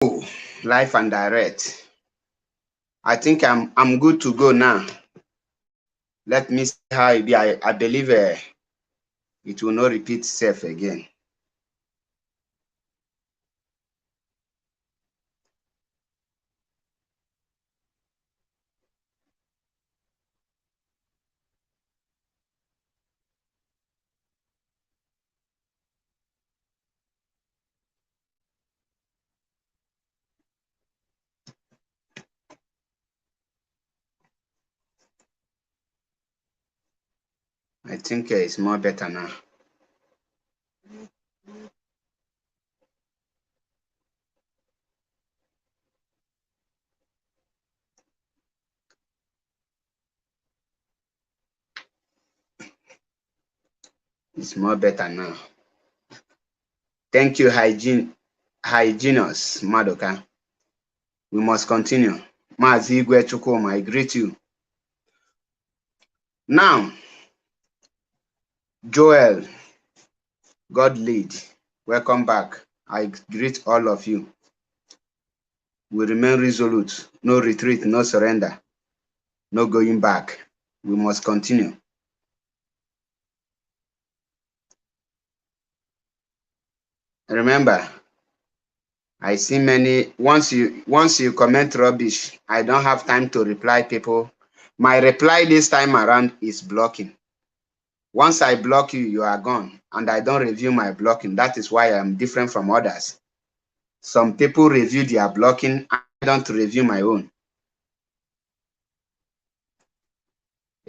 Oh, live and direct. I think I'm good to go now. Let me see how it be. I believe it will not repeat itself again. I think it's more better now. It's more better now. Thank you, Hygienus Madoka. We must continue. Mazi Igwe Chukwuma, I greet you. Now, Joel, God lead. Welcome back. I greet all of you. We remain resolute. No retreat, no surrender. No going back. We must continue. Remember, I see many, once you comment rubbish, I don't have time to reply people. My reply this time around is blocking. Once I block you, you are gone, and I don't review my blocking. That is why I'm different from others. Some people review their blocking, I don't review my own.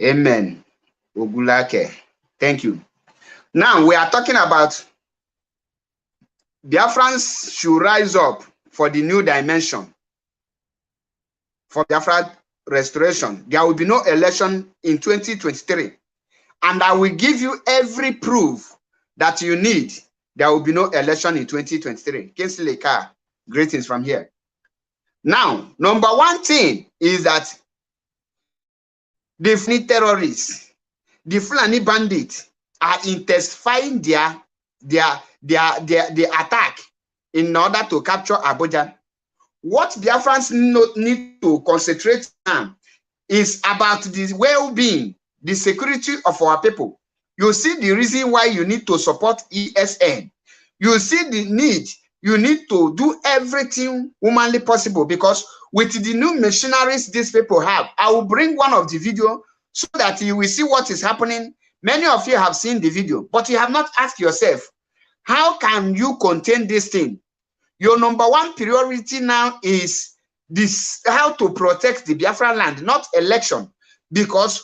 Amen. Ogulake. Thank you. Now we are talking about Biafrans should rise up for the new dimension. For Biafra restoration. There will be no election in 2023. And I will give you every proof that you need. There will be no election in 2023. Kinsley Carr, greetings from here. Now, number one thing is that the Fulani terrorists, the Fulani bandits are intensifying their attack in order to capture Abuja. What Biafrans need to concentrate on is about the well-being, the security of our people. You see the reason why you need to support ESN. You see the need. You need to do everything humanly possible, because with the new machineries these people have, I will bring one of the video so that you will see what is happening. Many of you have seen the video, but you have not asked yourself, how can you contain this thing? Your number one priority now is this: how to protect the Biafra land, not election. Because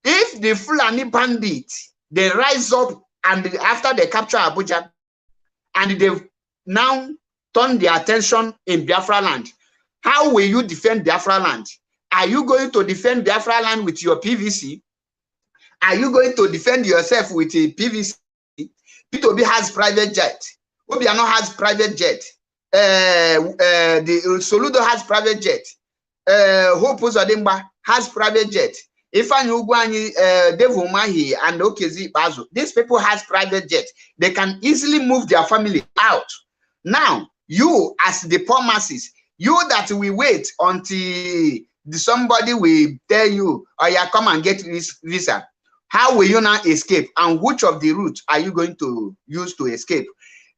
if the Fulani bandits, they rise up and after they capture Abuja, and they now turn their attention in Biafra land, how will you defend Biafra land? Are you going to defend Biafra land with your PVC? Are you going to defend yourself with a PVC? P2B has private jet. Obiano has private jet. The Soludo has private jet. Hope Uzodimba has private jet. Ifeanyi Ugwuanyi, Dave Umahi, and Okezi Bazu, these people has private jet. They can easily move their family out. Now, you as the poor masses, you that we wait until somebody will tell you, oh yeah, come and get this visa. How will you now escape? And which of the routes are you going to use to escape?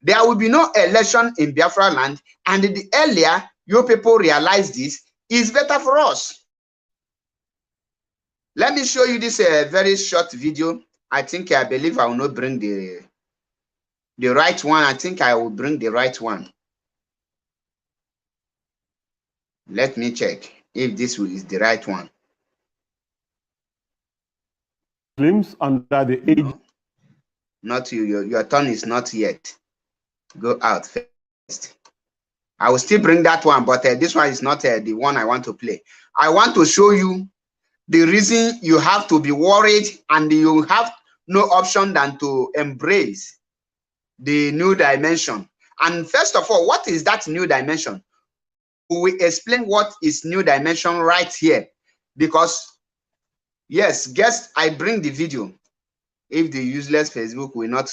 There will be no election in Biafra land, and the earlier you people realize this, is better for us. Let me show you this very short video. I believe I will not bring the right one. I think I will bring the right one. Let me check if this is the right one. Muslims under the age. No, not you. Your turn is not yet. Go out first. I will still bring that one, but this one is not the one I want to play. I want to show you the reason you have to be worried and you have no option than to embrace the new dimension. And first of all, what is that new dimension? We explain what is new dimension right here, because yes, guess I bring the video if the useless Facebook will not.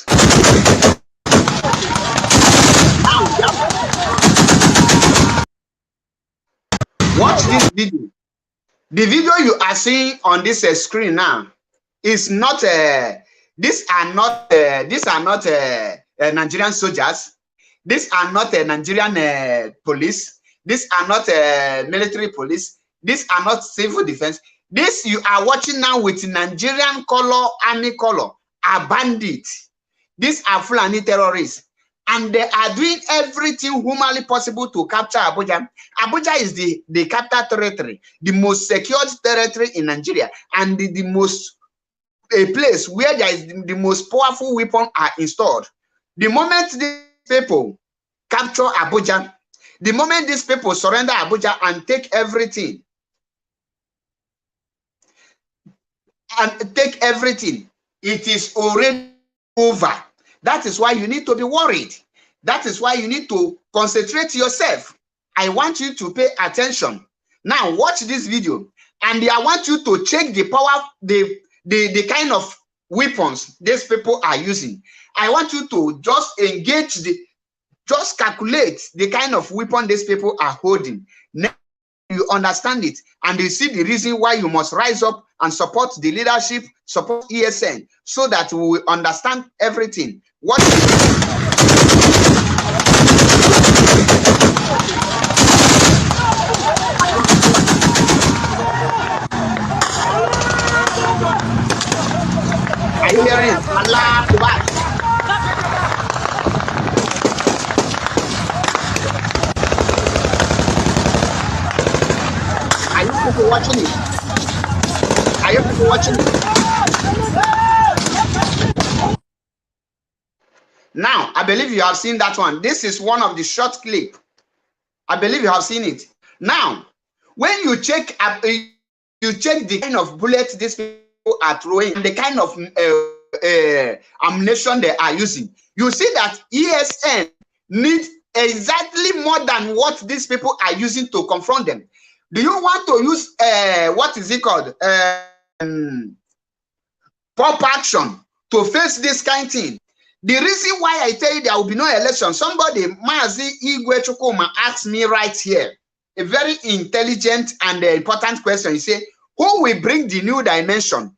watch this video. The video you are seeing on this screen now is not these are not Nigerian soldiers. These are not Nigerian police. These are not military police. These are not civil defense. This you are watching now with Nigerian color, army color, are bandits. These are Fulani terrorists. And they are doing everything humanly possible to capture Abuja. Abuja is the capital territory, the most secured territory in Nigeria, and the most a place where there is the most powerful weapons are installed. The moment these people capture Abuja, the moment these people surrender Abuja and take everything, it is already over. That is why you need to be worried. That is why you need to concentrate yourself. I want you to pay attention. Now watch this video, and I want you to check the power, the kind of weapons these people are using. I want you to just engage just calculate the kind of weapon these people are holding. Now you understand it, and you see the reason why you must rise up and support the leadership, support ESN, so that we will understand everything. What are you hearing? Allah Akbar. Are you people watching it? Are you people watching it? Now, I believe you have seen that one. This is one of the short clip. I believe you have seen it. Now, when you check the kind of bullets these people are throwing and the kind of ammunition they are using, you see that ESN needs exactly more than what these people are using to confront them. Do you want to use what is it called? Pop action to face this kind of thing? The reason why I tell you there will be no election, somebody, Mazi Igwe Chukuma, asked me right here a very intelligent and important question. He said, who will bring the new dimension?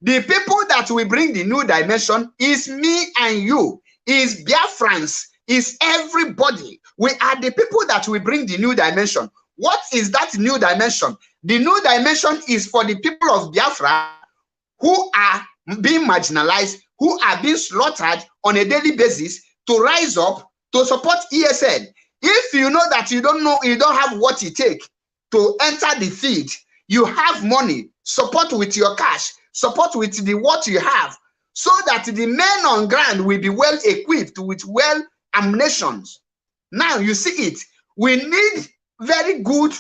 The people that will bring the new dimension is me and you, is Biafrans, is everybody. We are the people that will bring the new dimension. What is that new dimension? The new dimension is for the people of Biafra who are being marginalized, who are being slaughtered on a daily basis, to rise up to support ESN. If you know that you don't have what it takes to enter the field, you have money, support with your cash, support with what you have, so that the men on ground will be well equipped with well ammunitions. Now you see it. We need very good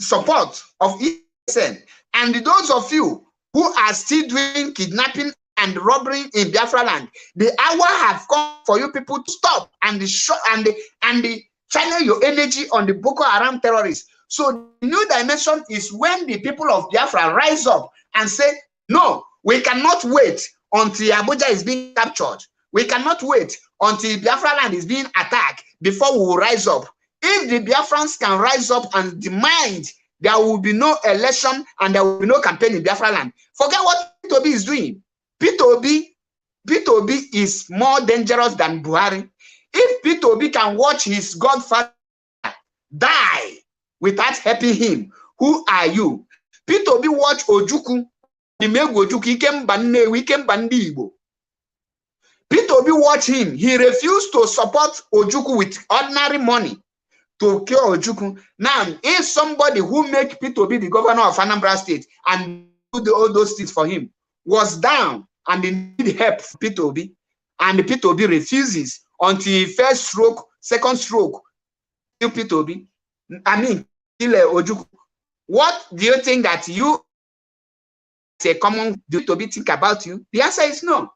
support of ESN. And those of you who are still doing kidnapping and robbery in Biafra land, the hour have come for you people to stop and channel your energy on the Boko Haram terrorists. So the new dimension is when the people of Biafra rise up and say, no, we cannot wait until Abuja is being captured. We cannot wait until Biafra land is being attacked before we will rise up. If the Biafrans can rise up and demand there will be no election and there will be no campaign in Biafra land, forget what P2B is doing. P2B is more dangerous than Buhari. If P2B can watch his godfather die without helping him, who are you? P2B watch Ojukwu, P2B watch him. He refused to support Ojukwu with ordinary money to kill Ojukwu. Now, if somebody who make P2B the governor of Anambra State and do all those things for him was down and they need help from P2B, and the P2B refuses until first stroke, second stroke, kill P2B, kill Ojukwu. What do you think that you, a common, do P2B think about you? The answer is no.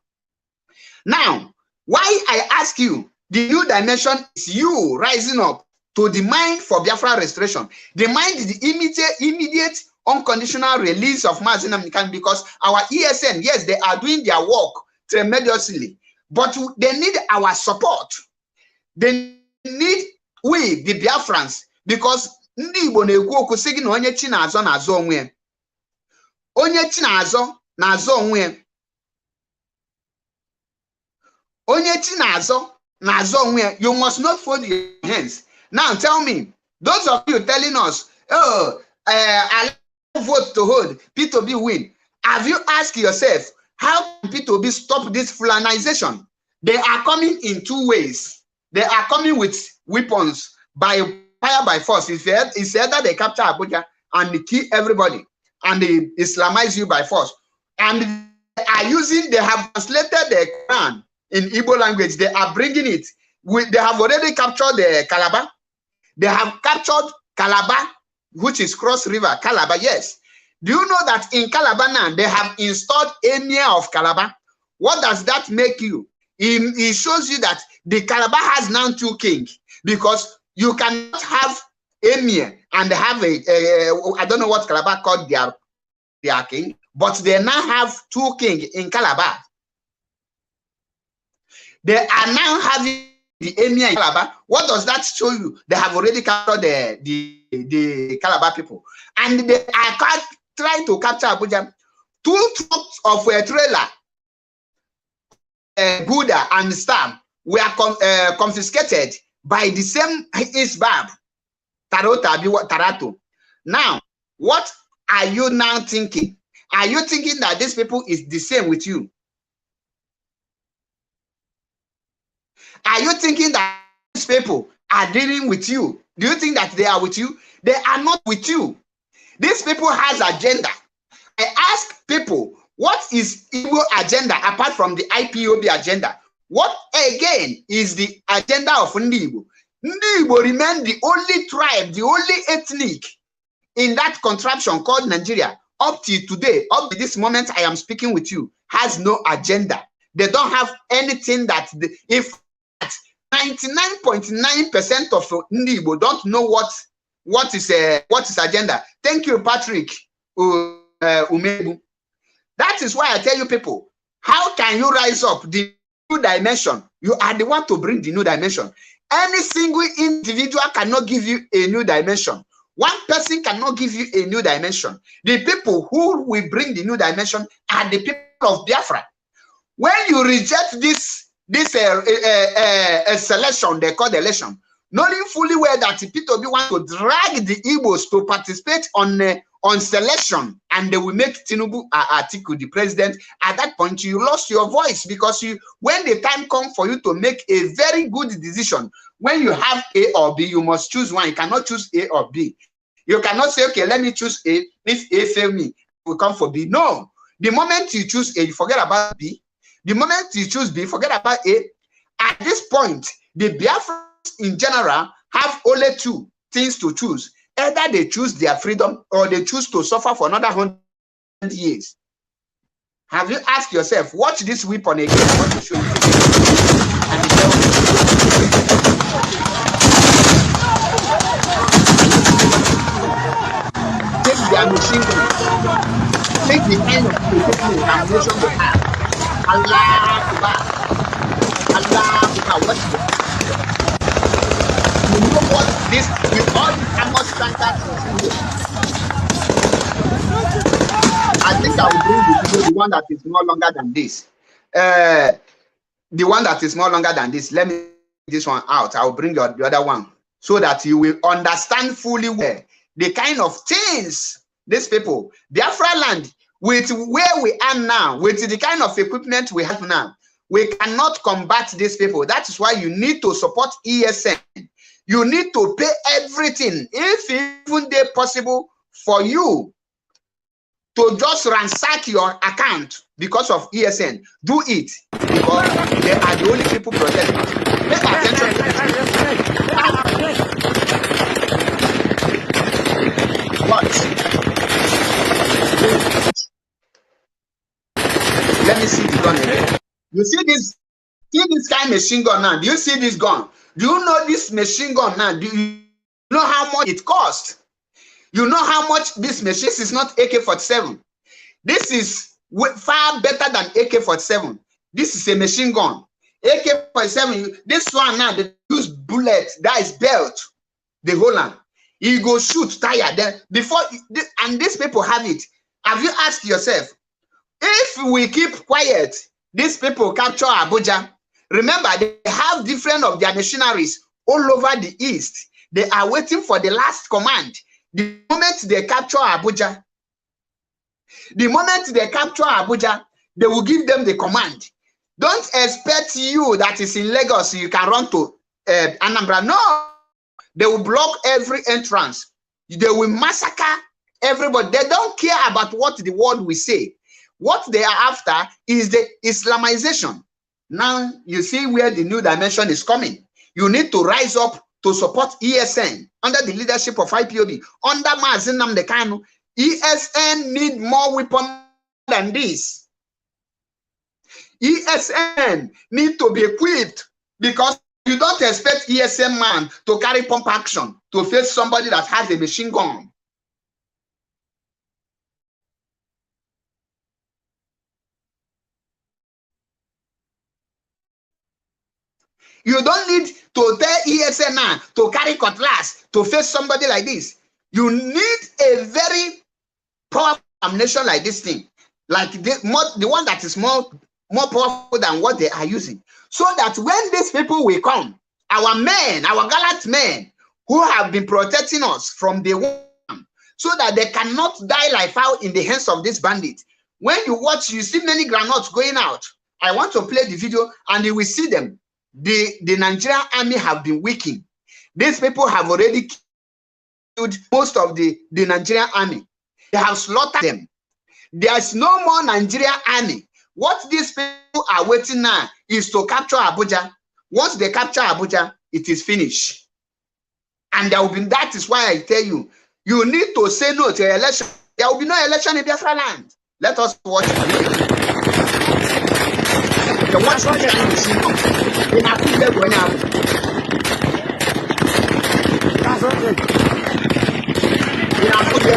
Now, why I ask you, the new dimension is you rising up to demand for Biafra restoration, demand the immediate unconditional release of Mazi Nnamdi Kanu, because our ESN, yes, they are doing their work tremendously, but they need our support. They need we, the Biafrans, because ndị Igbo na-ekwu okwu sị gị na onye chi na-azọ na-azọ onwe ya. Onye chi na-azọ na-azọ onwe ya. Onye chi na-azọ na-azọ onwe ya. You must not fold your hands. Now tell me, those of you telling us, oh, I vote to hold, P2B win. Have you asked yourself, how can P2B stop this Fulanization? They are coming in two ways. They are coming with weapons by fire by force. It's either they capture Abuja and they kill everybody and they Islamize you by force. And they are using, they have translated the Quran in Igbo language. They are bringing it. They have already captured the Calabar. They have captured Calabar, which is Cross River, Calabar, yes. Do you know that in Calabar now, they have installed Emir of Calabar? What does that make you? It shows you that the Calabar has now two kings, because you cannot have Emir and have I don't know what Calabar called their king, but they now have two kings in Calabar. They are now having the Emir in Calabar. What does that show you? They have already captured the Calabar people, and they are trying to capture Abuja. 2 trucks of a trailer, Buddha and Stam, were confiscated by the same Isbab, Tarato. Now, what are you now thinking? Are you thinking that these people is the same with you? Are you thinking that these people are dealing with you? Do you think that they are with you? They are not with you. These people has agenda. I ask people, what is Igbo agenda apart from the IPOB agenda? What again is the agenda of Ndi Igbo? Ndi Igbo remain the only tribe, the only ethnic in that contraption called Nigeria up to today, up to this moment I am speaking with you, has no agenda. They don't have anything that, if 99.9% of Ndi Igbo don't know what is agenda. Thank you, Patrick Umebu. That is why I tell you people, how can you rise up the new dimension? You are the one to bring the new dimension. Any single individual cannot give you a new dimension. One person cannot give you a new dimension. The people who will bring the new dimension are the people of Biafra. When you reject this selection, they call the election, knowing fully well that P2B want to drag the Igbos to participate on selection, and they will make Tinubu Atiku the president. At that point, you lost your voice, because when the time comes for you to make a very good decision, when you have A or B, you must choose one. You cannot choose A or B. You cannot say, okay, let me choose A. If A fail me, we come for B. No. The moment you choose A, you forget about B. The moment you choose B, forget about A. At this point, the Biafra in general have only two things to choose. Either they choose their freedom or they choose to suffer for another 100 years. Have you asked yourself, watch this weapon again? I want to show you. Take their machine gun. Take the kind of ammunition they have. Allah Akbar. Allah Akbar. Watch this. You know what this, with all the armor standards, I think I will bring the video, the one that is more longer than this. The one that is more longer than this. Let me take this one out. I will bring the other one so that you will understand fully well the kind of things these people, Biafra land, with where we are now, with the kind of equipment we have now, we cannot combat these people. That is why you need to support ESN. You need to pay everything, if even they possible for you to just ransack your account because of ESN. Do it, because they are the only people protecting. Pay attention to this. Watch. Let me see the gun again. You see this kind of machine gun now? Do you see this gun? Do you know this machine gun now? Do you know how much it costs? You know how much this machine is? Not AK-47. This is far better than AK-47. This is a machine gun. AK-47, this one now, they use bullet, that is belt, the Holland. He go shoot tire. Then before, and these people have it. Have you asked yourself, if we keep quiet, these people capture Abuja? Remember, they have different of their missionaries all over the east. They are waiting for the last command. The moment they capture Abuja, they will give them the command. Don't expect you that is in Lagos, you can run to Anambra. No, they will block every entrance. They will massacre everybody. They don't care about what the world will say. What they are after is the Islamization. Now you see where the new dimension is coming. You need to rise up to support ESN under the leadership of IPOB, under Mazi Nnamdi Kanu. ESN need more weapons than this. ESN need to be equipped, because you don't expect ESN man to carry pump action to face somebody that has a machine gun. You don't need to tell ESN man to carry cutlass to face somebody like this. You need a very powerful ammunition like this thing, like the one that is more powerful than what they are using, so that when these people will come, our men, our gallant men who have been protecting us from the one, so that they cannot die like fowl in the hands of this bandit. When you watch, you see many granates going out. I want to play the video and you will see them. The Nigerian army have been weakening. These people have already killed most of the Nigerian army. They have slaughtered them. There's no more Nigerian army. What these people are waiting now is to capture Abuja. Once they capture Abuja, it is finished. And there will be, that is why I tell you, you need to say no to election. There will be no election in Biafra land. Let us watch it. The watch what in Abuja going out. That's okay. In Abuja.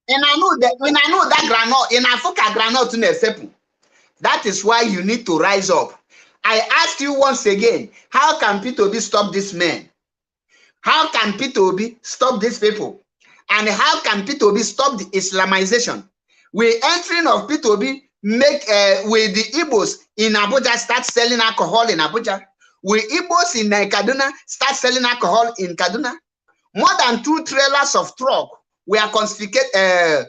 And I know that granite in Africa granite in a sepu. That is why you need to rise up. I ask you once again, how can P2B stop this man? How can P2B stop these people? And how can P2B stop the Islamization? We're entering of P2B make with the Igbos in Abuja start selling alcohol in Abuja. Will Igbos in Kaduna start selling alcohol in Kaduna? More than 2 trailers of truck were confiscated.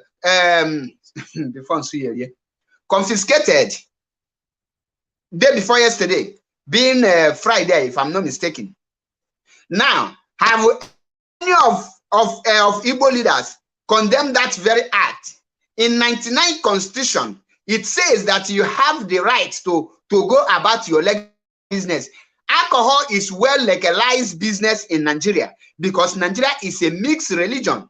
Confiscated day before yesterday, being Friday, if I'm not mistaken. Now, have any of Igbo leaders condemned that very act? In 99 Constitution, it says that you have the right to go about your business. Alcohol is well legalized business in Nigeria because Nigeria is a mixed religion.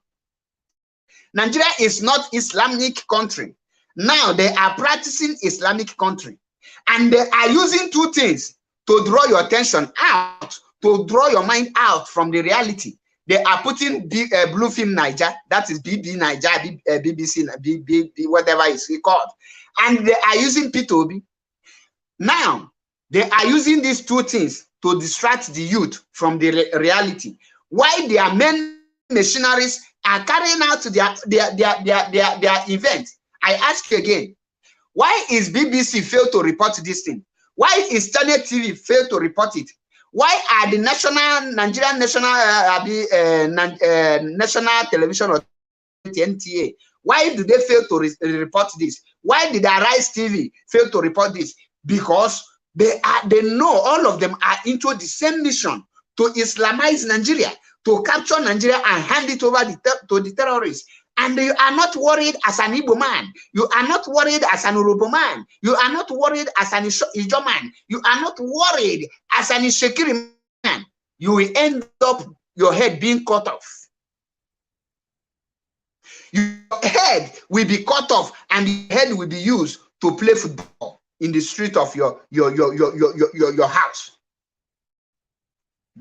Nigeria is not Islamic country. Now they are practicing Islamic country, and they are using 2 things to draw your attention out, to draw your mind out from the reality. They are putting Blue Film Niger, that is BB Niger, BBC, whatever it's called, and they are using P2B. Now they are using these 2 things to distract the youth from the reality. Why their main missionaries are carrying out their event? I ask you again, why is BBC failed to report this thing? Why is Channel TV failed to report it? Why are the Nigerian National Television Authority, NTA, why do they fail to report this? Why did Arise TV fail to report this? Because they know all of them are into the same mission to Islamize Nigeria, to capture Nigeria and hand it over to the terrorists. And you are not worried as an Igbo man. You are not worried as an Urobo man. You are not worried as an Ijo man. You are not worried as an Ishekiri man. You will end up your head being cut off. Your head will be cut off, and the head will be used to play football in the street of your house.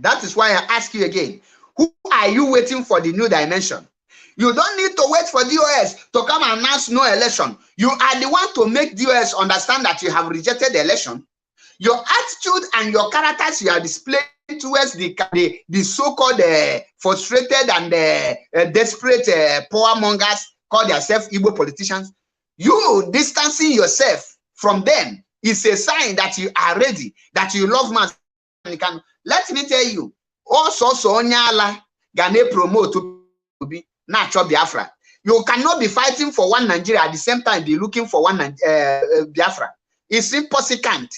That is why I ask you again, who are you waiting for the new dimension? You don't need to wait for DOS to come and announce no election. You are the one to make DOS understand that you have rejected the election. Your attitude and your characters you are displaying towards the so-called frustrated and desperate power mongers call themselves Igbo politicians, you distancing yourself from them is a sign that you are ready, that you love man. Let me tell you, also Onyala Gane promote to be natural Biafra. You cannot be fighting for one Nigeria at the same time be looking for one Biafra. It's impossible.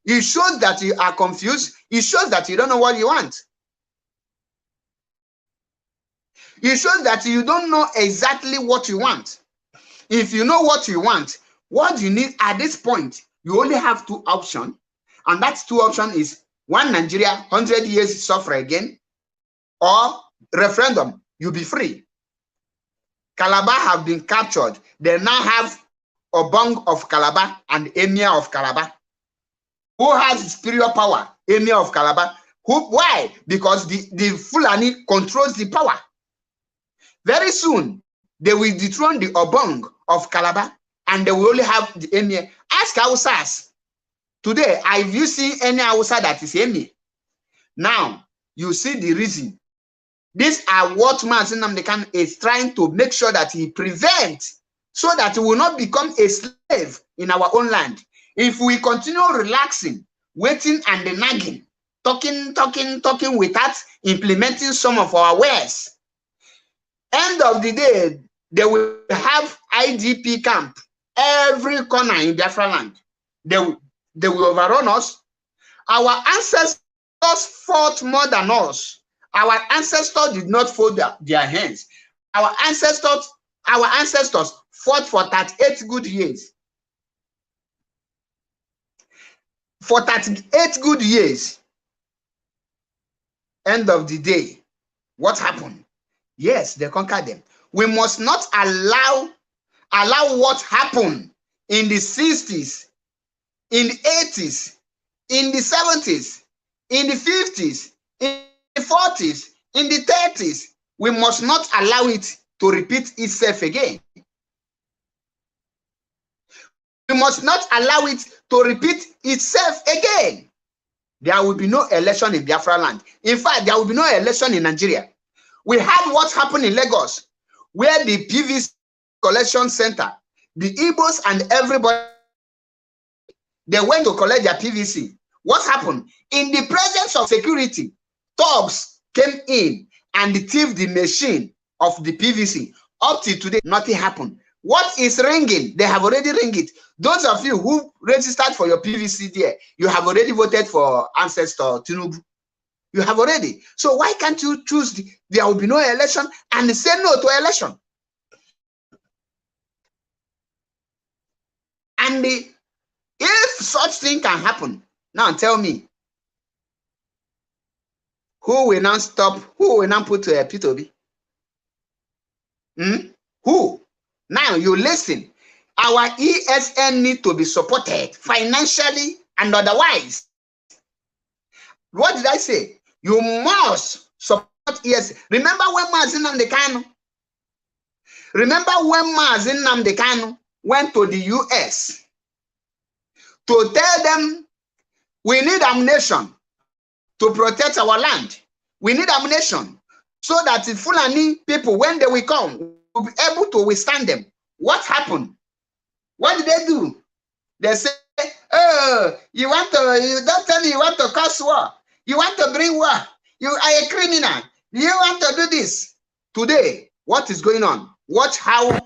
It shows that you are confused. It shows that you don't know what you want. It shows that you don't know exactly what you want. If you know what you want, what you need at this point, you only have two options. And that two options is one Nigeria, 100 years suffer again, or referendum, you be free. Calabar have been captured. They now have Obong of Calabar and Emir of Calabar. Who has superior power? Emir of Calabar. Who? Why? Because the Fulani controls the power. Very soon, they will dethrone the Obong of Calabar and they will only have the Emir. Ask Hausas. Today, have you seen any Hausa that is Emir? Now, you see the reason. These are what Mazi Nnamdi Kanu is trying to make sure that he prevents, so that he will not become a slave in our own land. If we continue relaxing, waiting and nagging, talking without implementing some of our ways, end of the day, they will have IDP camp every corner in Biafra land. They will overrun us. Our ancestors fought more than us. Our ancestors did not fold their hands. Our ancestors fought for 38 good years. For 38 good years. End of the day, what happened? Yes, they conquered them. We must not allow what happened in the 60s, in the 80s, in the 70s, in the 50s, in the 40s, in the 30s. We must not allow it to repeat itself again. We must not allow it to repeat itself again. There will be no election in Biafra land. In fact, there will be no election in Nigeria. We had what happened in Lagos, where the PVC collection center, the Igbos and everybody, they went to collect their PVC. What happened? In the presence of security, thugs came in and thieved the machine of the PVC. Up to today, nothing happened. What is ringing? They have already ringed it. Those of you who registered for your PVC there, you have already voted for ancestor Tinubu. You have already. So why can't you choose there will be no election and say no to election? And if such thing can happen, now tell me, who will now stop? Who will now put P2B? Who? Now you listen. Our ESN need to be supported financially and otherwise. What did I say? You must support ESN. Remember when Mazi Nnamdi Kanu? Remember when Mazi Nnamdi Kanu went to the US to tell them we need ammunition to protect our land. We need ammunition so that the Fulani people, when they will come, will be able to withstand them. What happened? What did they do? They say, oh, you don't tell me you want to cause war. You want to bring war. You are a criminal. You want to do this. Today, what is going on? Watch how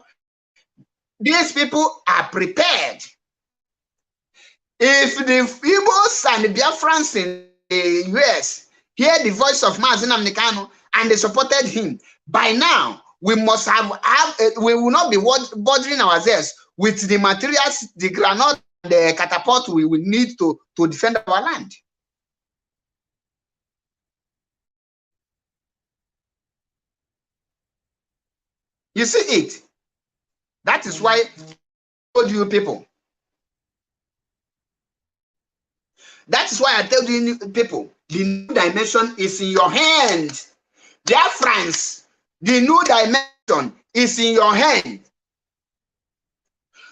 these people are prepared. If the Igbos and the Biafrans in the US hear the voice of Mazi Nnamdi Kanu and they supported him, by now, we must we will not be bothering ourselves with the materials, the granite, the catapult we will need to defend our land. You see it? That is why I told you people. That is why I tell you people, The new dimension is in your hand. Dear friends, the new dimension is in your hand.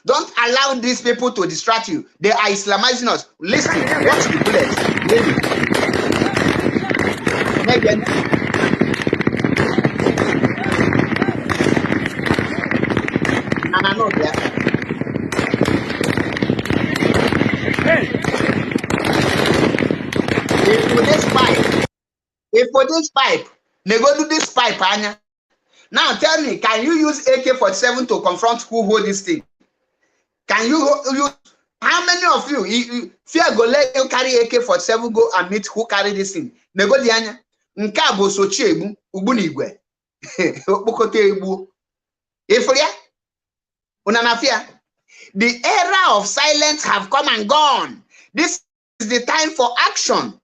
Don't allow these people to distract you. They are Islamizing us. Listen, watch the bullets. If for this pipe, they go do this pipe, Anya. Now tell me, can you use AK-47 to confront who hold this thing? Can you how many of you fear go let you carry AK-47 go and meet who carry this thing? Nego di anya. Nke a bụ sochi egbu ugbu na igwe. Okpokọta egbu. Ifria? Una na fear? The era of silence have come and gone. This is the time for action.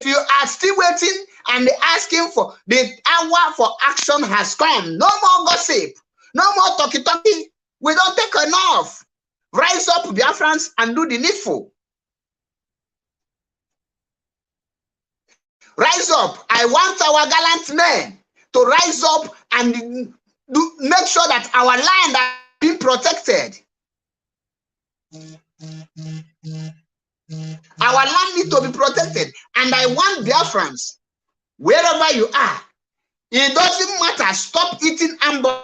If you are still waiting and asking for the hour for action has come. No more gossip. No more talky-talky. We don't take enough. Rise up, Biafrans, and do the needful. Rise up. I want our gallant men to rise up and make sure that our land are being protected. Our land needs to be protected. And I want Biafrans, wherever you are, it doesn't matter. Stop eating hamburger.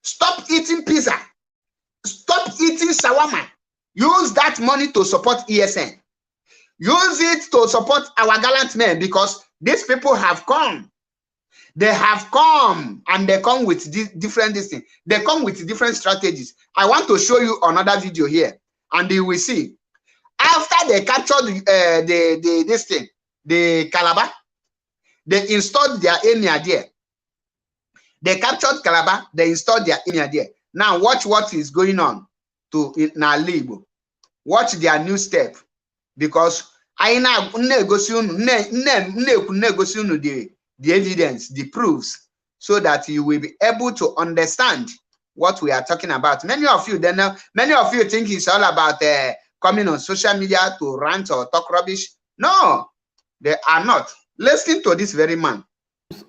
Stop eating pizza. Stop eating shawarma. Use that money to support ESN. Use it to support our gallant men, because these people have come. They have come, and they come with different things. They come with different strategies. I want to show you another video here, and you will see. After they captured this thing, the Calabar, they installed their emir there. They captured Calabar, they installed their emir there. Now watch what is going on to Nalibo. Watch their new step, because I now negotiate the evidence, the proofs, so that you will be able to understand what we are talking about. Many of you think it's all about coming on social media to rant or talk rubbish. No, they are not. Listen to this very man.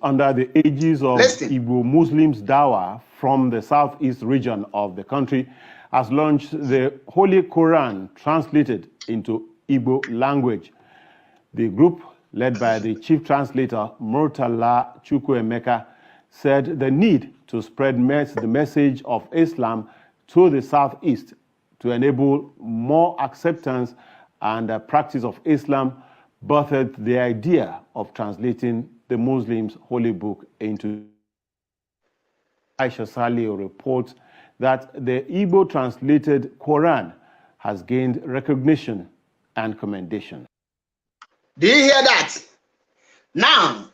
Under the aegis of Igbo Muslims Dawa from the southeast region of the country has launched the Holy Quran translated into Igbo language. The group, led by the chief translator Murtala Chukwuemeka, said the need to spread the message of Islam to the southeast to enable more acceptance and practice of Islam birthed the idea of translating the Muslims' holy book into. Aisha Salio reports that the Igbo translated Quran has gained recognition and commendation. Do you hear that? Now,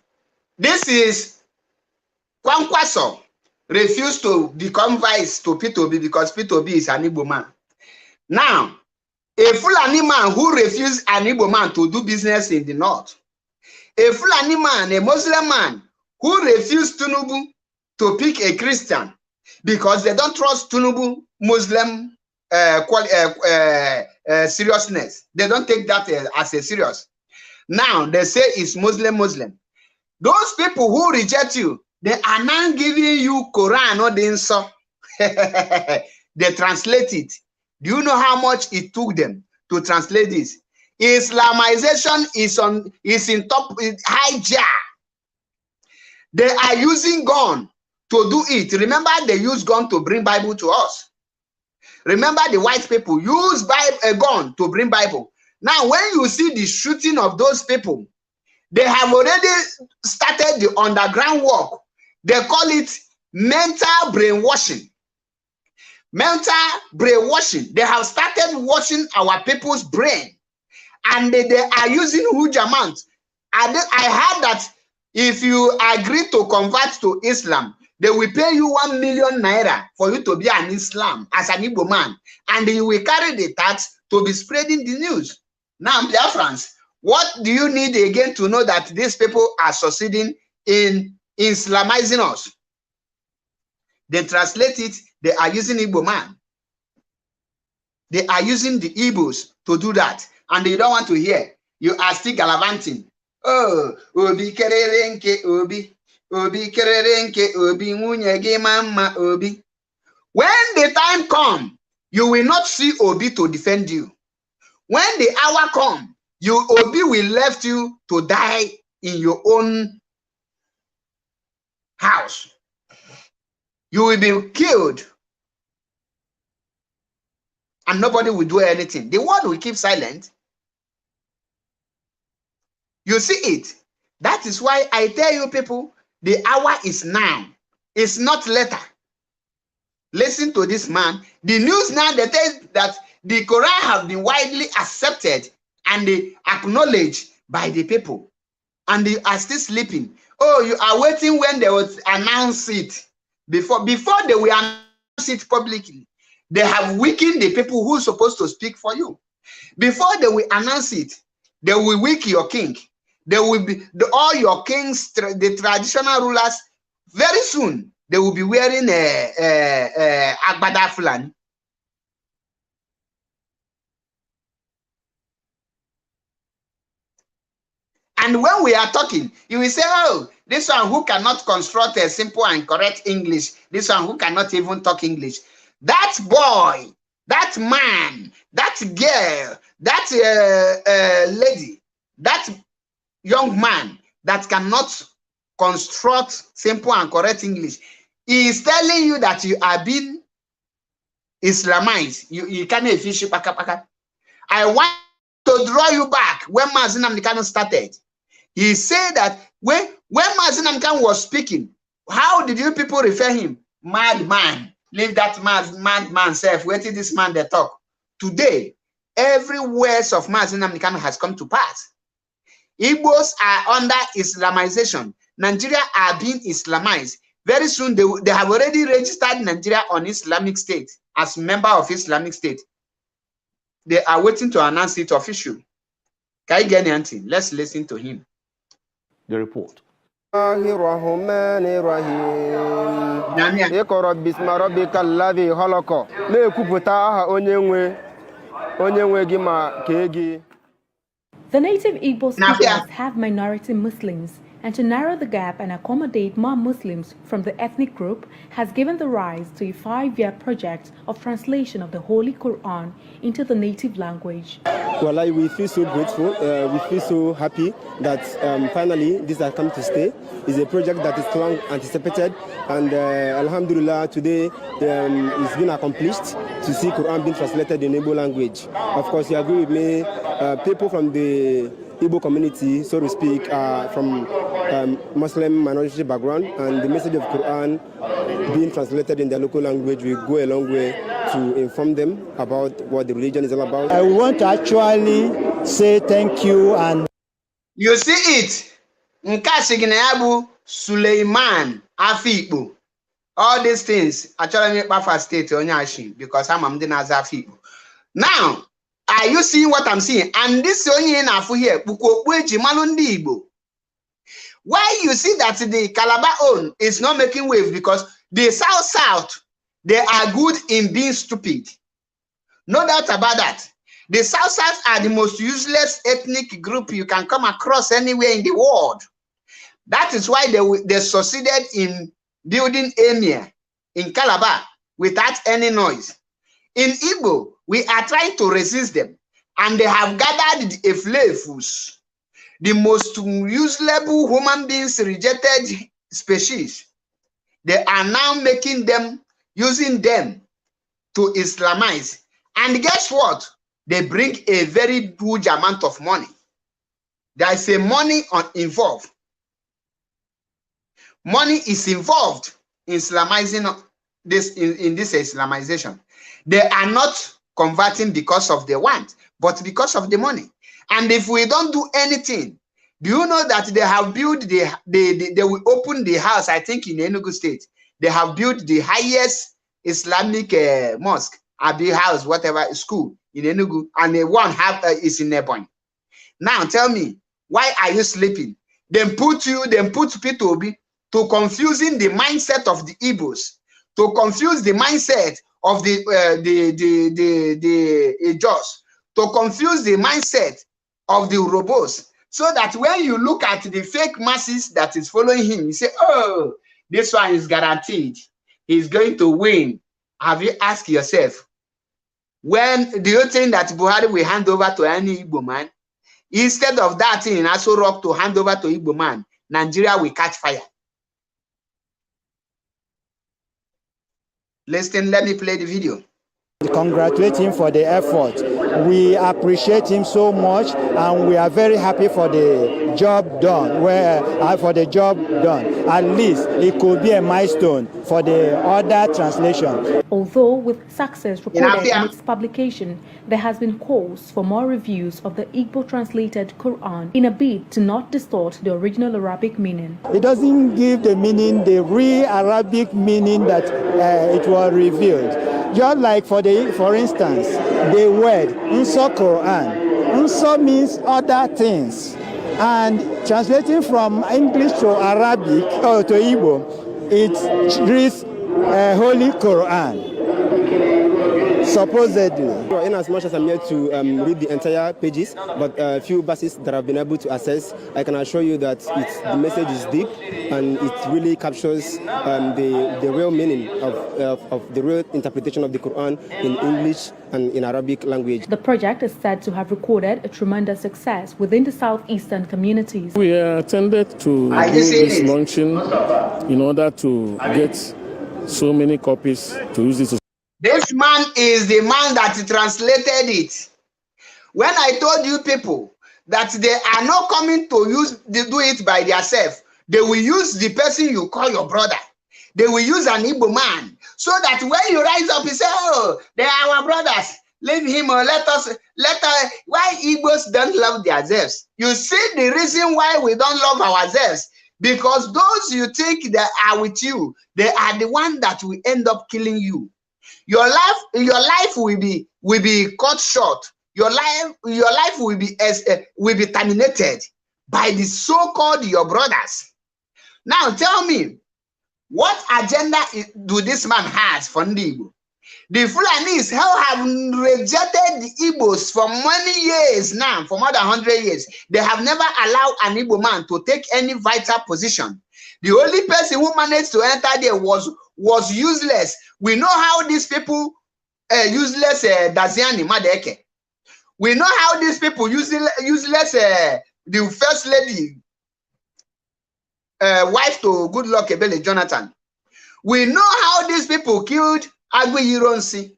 this is Kwankwaso refused to become vice to P2B because P2B is an Igbo man. Now, a Fulani man who refused an Igbo man to do business in the north, a Fulani man, a Muslim man who refused Tinubu to pick a Christian because they don't trust Tinubu Muslim seriousness. They don't take that as a serious. Now they say it's Muslim. Those people who reject you, they are now giving you Quran or the Inso. They translate it. Do you know how much it took them to translate this? Islamization is in top high jar. They are using gun to do it. Remember, they use gun to bring Bible to us. Remember, the white people use a gun to bring Bible. Now, when you see the shooting of those people, they have already started the underground work. They call it mental brainwashing. Mental brainwashing. They have started washing our people's brain. And they are using huge amounts. I heard that if you agree to convert to Islam, they will pay you 1 million naira for you to be an Islam as an Igbo man. And you will carry the tax to be spreading the news. Now, Biafrans, what do you need again to know that these people are succeeding in Islamizing us? They translate it, they are using Igbo man. They are using the Igbos to do that. And they don't want to hear. You are still gallivanting. Oh, Obi kererenke Obi. Obi kererenke Obi nwunye gị mama Obi. When the time comes, you will not see Obi to defend you. When the hour comes, Obi will left you to die in your own house. You will be killed. And nobody will do anything. The world will keep silent. You see it. That is why I tell you people, the hour is now. It's not later. Listen to this man. The news now, they tell that the Quran have been widely accepted and acknowledged by the people. And they are still sleeping. Oh, you are waiting when they will announce it. Before they will announce it publicly, they have weakened the people who are supposed to speak for you. Before they will announce it, they will weaken your king. They will be all your kings, the traditional rulers. Very soon, they will be wearing a agbada fulani. And when we are talking, you will say, oh, this one who cannot construct a simple and correct English, this one who cannot even talk English. That boy, that man, that girl, that lady, that young man that cannot construct simple and correct English, he is telling you that you are being Islamized. You can't fish. I want to draw you back when Mazi Nnamdi Kanu started. He said that when Mazi Nnamdi Kanu was speaking, how did you people refer him? Madman. Leave that madman self. Wait till this man they talk. Today, every word of Mazi Nnamdi Kanu has come to pass. Igbos are under Islamization. Nigeria are being Islamized. Very soon, they have already registered Nigeria on Islamic State as member of Islamic State. They are waiting to announce it officially. Let's listen to him. The report. The native Igbo speakers have minority Muslims, and to narrow the gap and accommodate more Muslims from the ethnic group has given the rise to a 5-year project of translation of the Holy Quran into the native language. Well, we feel so grateful, we feel so happy that finally this has come to stay. It's a project that is long anticipated, and Alhamdulillah, today it's been accomplished to see Quran being translated in Igbo language. Of course, you agree with me, people from the Igbo community, so to speak, from Muslim minority background, and the message of Quran being translated in their local language will go a long way to inform them about what the religion is all about. I want to actually say thank you. And you see it, Nkasigineabu Suleiman Afikpo. All these things actually make Biafra state onyashi because I'm the Afikpo. Now, are you seeing what I'm seeing? And this only in Afu here, why you see that the Calabar own is not making wave? Because the South, they are good in being stupid. No doubt about that. The South are the most useless ethnic group you can come across anywhere in the world. That is why they succeeded in building Emir in Calabar without any noise. In Igbo, we are trying to resist them, and they have gathered the Eflefus, the most useless human beings rejected species. They are now making them, using them to Islamize. And guess what? They bring a very huge amount of money. There is a money involved. Money is involved in Islamizing this in this Islamization. They are not converting because of the want, but because of the money. And if we don't do anything, do you know that they have built they will open the house, I think in Enugu State. They have built the highest Islamic mosque, Abi house, whatever, school in Enugu, and the one is in Ebonyi. Now tell me, why are you sleeping? Then put Peter Obi to confusing the mindset of the Igbos, to confuse the mindset of the Jaws, to confuse the mindset of the Urobos, So that when you look at the fake masses that is following him, you say, oh, this one is guaranteed. He's going to win. Have you asked yourself, when do you think that Buhari will hand over to any Igbo man? Instead of that thing in Aso Rock to hand over to Igbo man, Nigeria will catch fire. Listen, let me play the video. Congratulate him for the effort. We appreciate him so much, and we are very happy for the job done. At least it could be a milestone for the other translation. Although with success recorded in its publication, there has been calls for more reviews of the Igbo translated Quran in a bid to not distort the original Arabic meaning. It doesn't give the meaning, the real Arabic meaning that it was revealed. Just like for instance, the word Unso Quran. Unso means other things. And translating from English to Arabic or to Igbo, it reads Holy Quran. Supposedly. In as much as I'm here to read the entire pages, but a few verses that I've been able to access, I can assure you that the message is deep and it really captures the real meaning of the real interpretation of the Quran in English and in Arabic language. The project is said to have recorded a tremendous success within the southeastern communities. We attended to do this launching in order to get so many copies to use this. This man is the man that translated it. When I told you people that they are not coming to do it by themselves, they will use the person you call your brother. They will use an Igbo man, so that when you rise up, you say, oh, they are our brothers. Leave him or let us. Why Igbos don't love themselves? You see the reason why we don't love ourselves? Because those you think that are with you, they are the one that will end up killing you. Your life will be cut short. Your life will be terminated by the so-called your brothers. Now tell me, what agenda do this man has for Igbo? The Fulanis have rejected the Igbos for many years now, for more than 100 years. They have never allowed an Igbo man to take any vital position. The only person who managed to enter there was useless. We know how these people useless Daziani Madeke. We know how these people useless the first lady wife to Goodluck Ebele Jonathan. We know how these people killed Agui Ironsi.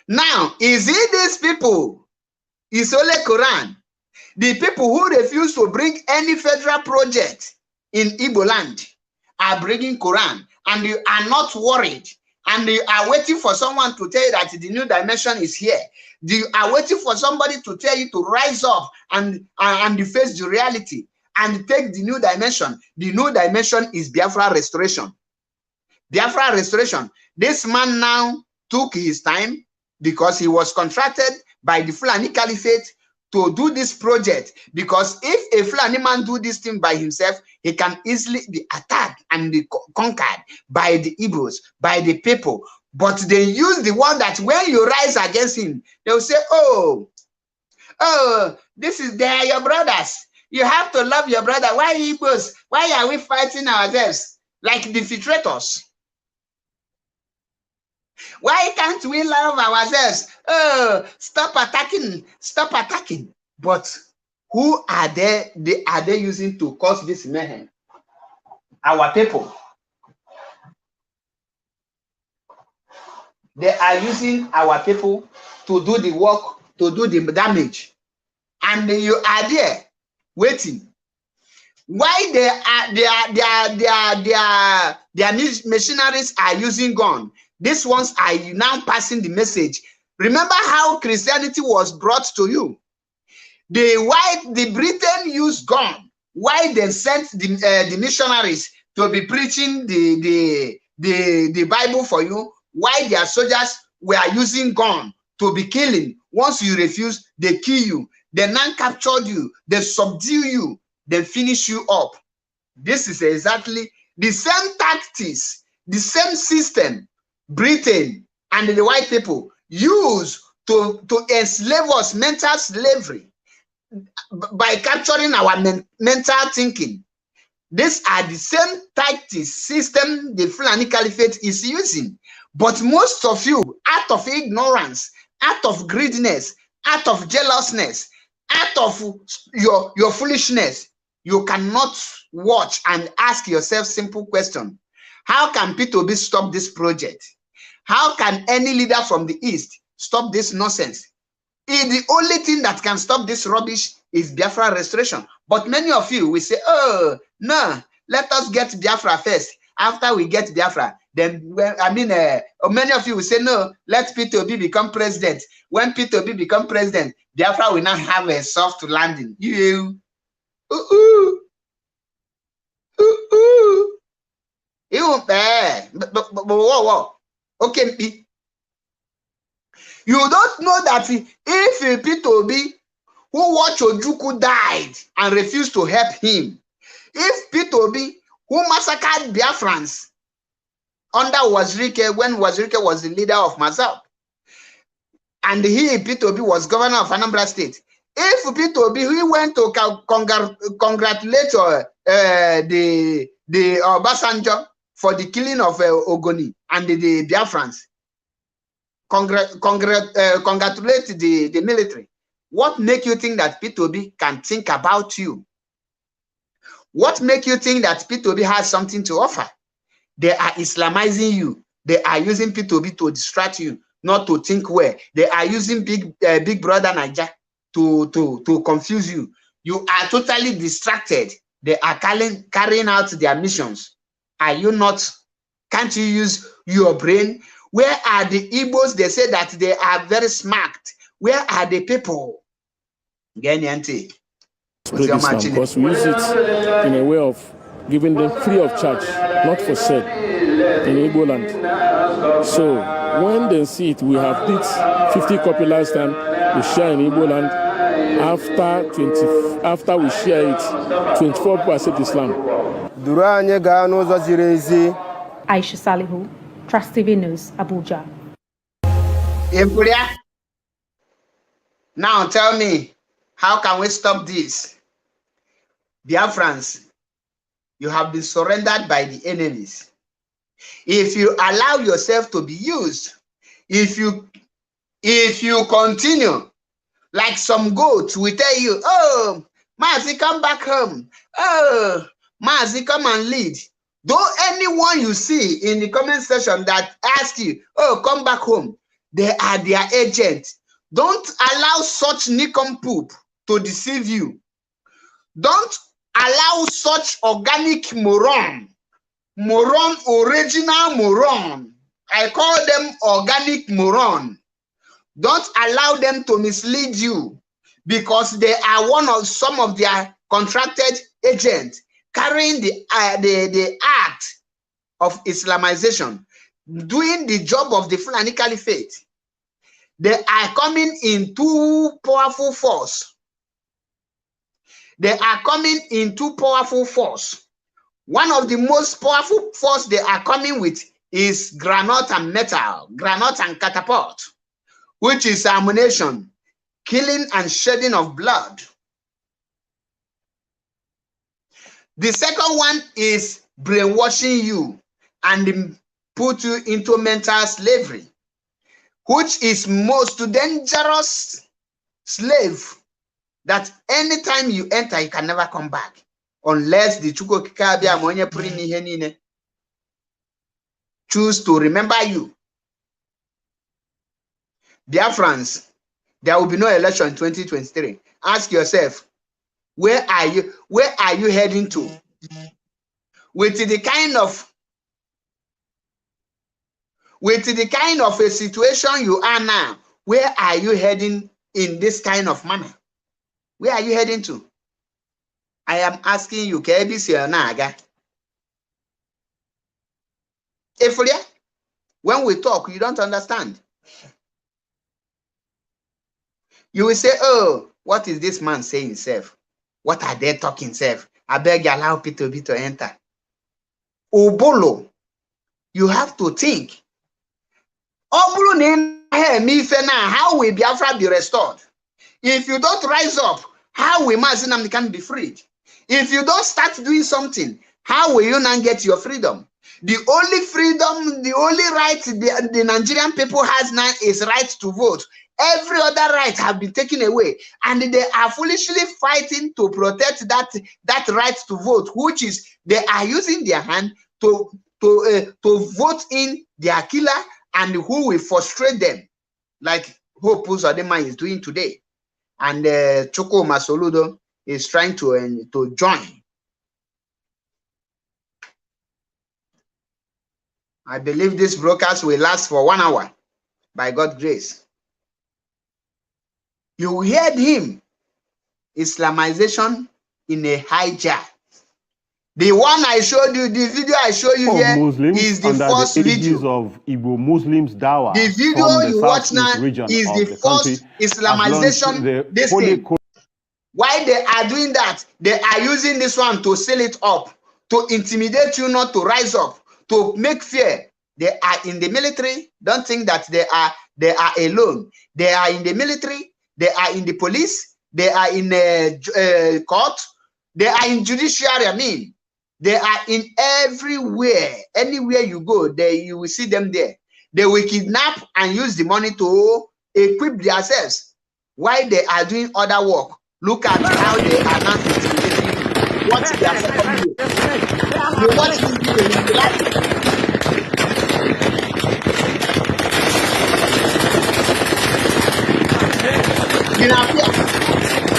Now, is it these people? It's only Quran. The people who refuse to bring any federal project in Igbo land are bringing Quran, and you are not worried, and you are waiting for someone to tell you that the new dimension is here. You are waiting for somebody to tell you to rise up and face the reality and take the new dimension. The new dimension is Biafra restoration. Biafra restoration. This man now took his time because he was contracted by the Fulani Caliphate to do this project, because if a Fulani man do this thing by himself, he can easily be attacked and be conquered by the Igbos, by the people. But they use the one that when you rise against him, they'll say, oh, they are your brothers. You have to love your brother. Why Igbos? Why are we fighting ourselves like the infiltrators? Why can't we love ourselves? Oh, stop attacking, stop attacking. But who are they using to cause this mayhem? Our people. They are using our people to do the work, to do the damage. And you are there waiting. Why their machineries are using gun? These ones are now passing the message. Remember how Christianity was brought to you. The Britain used gun. Why they sent the missionaries to be preaching the Bible for you? Why their soldiers were using gun to be killing? Once you refuse, they kill you. They now captured you. They subdue you. They finish you up. This is exactly the same tactics, the same system Britain and the white people use to enslave us, mental slavery. by capturing our mental thinking. These are the same tactics system the Fulani Caliphate is using. But most of you, out of ignorance, out of greediness, out of jealousness, out of your foolishness, you cannot watch and ask yourself simple question. How can P2B stop this project? How can any leader from the East stop this nonsense? The only thing that can stop this rubbish is Biafra restoration. But many of you will say, oh, no, let us get Biafra first. After we get Biafra, then, many of you will say, no, let P2B become president. When P2B become president, Biafra will not have a soft landing. You, okay. You don't know that if P2B, who watched Ojukwu died and refused to help him, if P2B, who massacred Biafrans under Wazirike when Wazirike was the leader of Mazab, and P2B was governor of Anambra State, if P2B, he went to congratulate the Obasanjo for the killing of Ogoni and the Biafrans, congratulate the military, what make you think that P2B can think about you? What make you think that P2B has something to offer? They are Islamizing you. They are using P2B to distract you, not to think well. They are using Big Brother Niger to confuse you. You are totally distracted. They are carrying out their missions. Are you not? Can't you use your brain? Where are the Igbos? They say that they are very smart. Where are the people? Because we use it in a way of giving them free of charge, not for sale in Igbo land. So when they see it, we have did 50 copy last time, we share in Igbo land. After we share it, 24 people accept Islam. Aisha Salihu, Trust TV News, Abuja. Now tell me, how can we stop this? Biafrans, you have been surrendered by the enemies. If you allow yourself to be used, if you continue, like some goats will tell you, oh, Mazi, come back home. Oh, Mazi, come and lead. Though anyone you see in the comment section that asks you, oh, come back home, they are their agents. Don't allow such nincompoop to deceive you. Don't allow such organic moron, original moron. I call them organic moron. Don't allow them to mislead you, because they are some of their contracted agents carrying the act of Islamization, doing the job of the Fulani Caliphate. They are coming in too powerful force. They are coming in too powerful force. One of the most powerful force they are coming with is granite and metal, granite and catapult, which is ammunition, killing and shedding of blood. The second one is brainwashing you and put you into mental slavery, which is most dangerous slave, that anytime you enter, you can never come back, unless the choose to remember you. Biafrans, there will be no election in 2023. Ask yourself, where are you heading to? With the kind of a situation you are now, where are you heading in this kind of manner? Where are you heading to? I am asking you, KBC or Naga. Efulia, when we talk, you don't understand. You will say, oh, what is this man saying, self? What are they talking, self? I beg you, allow P2B to enter. Obolo, you have to think. Obolo, how will Biafra be restored? If you don't rise up How will Mazi Nnamdi Kanu be freed? If you don't start doing something, how will you now get your freedom? The only freedom, the only right the Nigerian people has now is right to vote. Every other right have been taken away, and they are foolishly fighting to protect that right to vote, which is they are using their hand to vote in their killer and who will frustrate them, like Hope Uzodinma is doing today, and Choko Masoludo is trying to join. I believe this broadcast will last for 1 hour, by God's grace. You heard him, Islamization in a hijack. The one I showed you, the video I showed you here, Muslims is the first video of Igbo Muslims Dawa. The video you watch now is the first Islamization. This thing. Why they are doing that? They are using this one to seal it up, to intimidate you not to rise up, to make fear. They are in the military. Don't think that they are alone. They are in the military. They are in the police. They are in court. They are in judiciary. I mean, they are in everywhere. Anywhere you go, you will see them there. They will kidnap and use the money to equip themselves. While they are doing other work, look at how they are not intimidating you. Watch their second video. You watch this video, you will like it.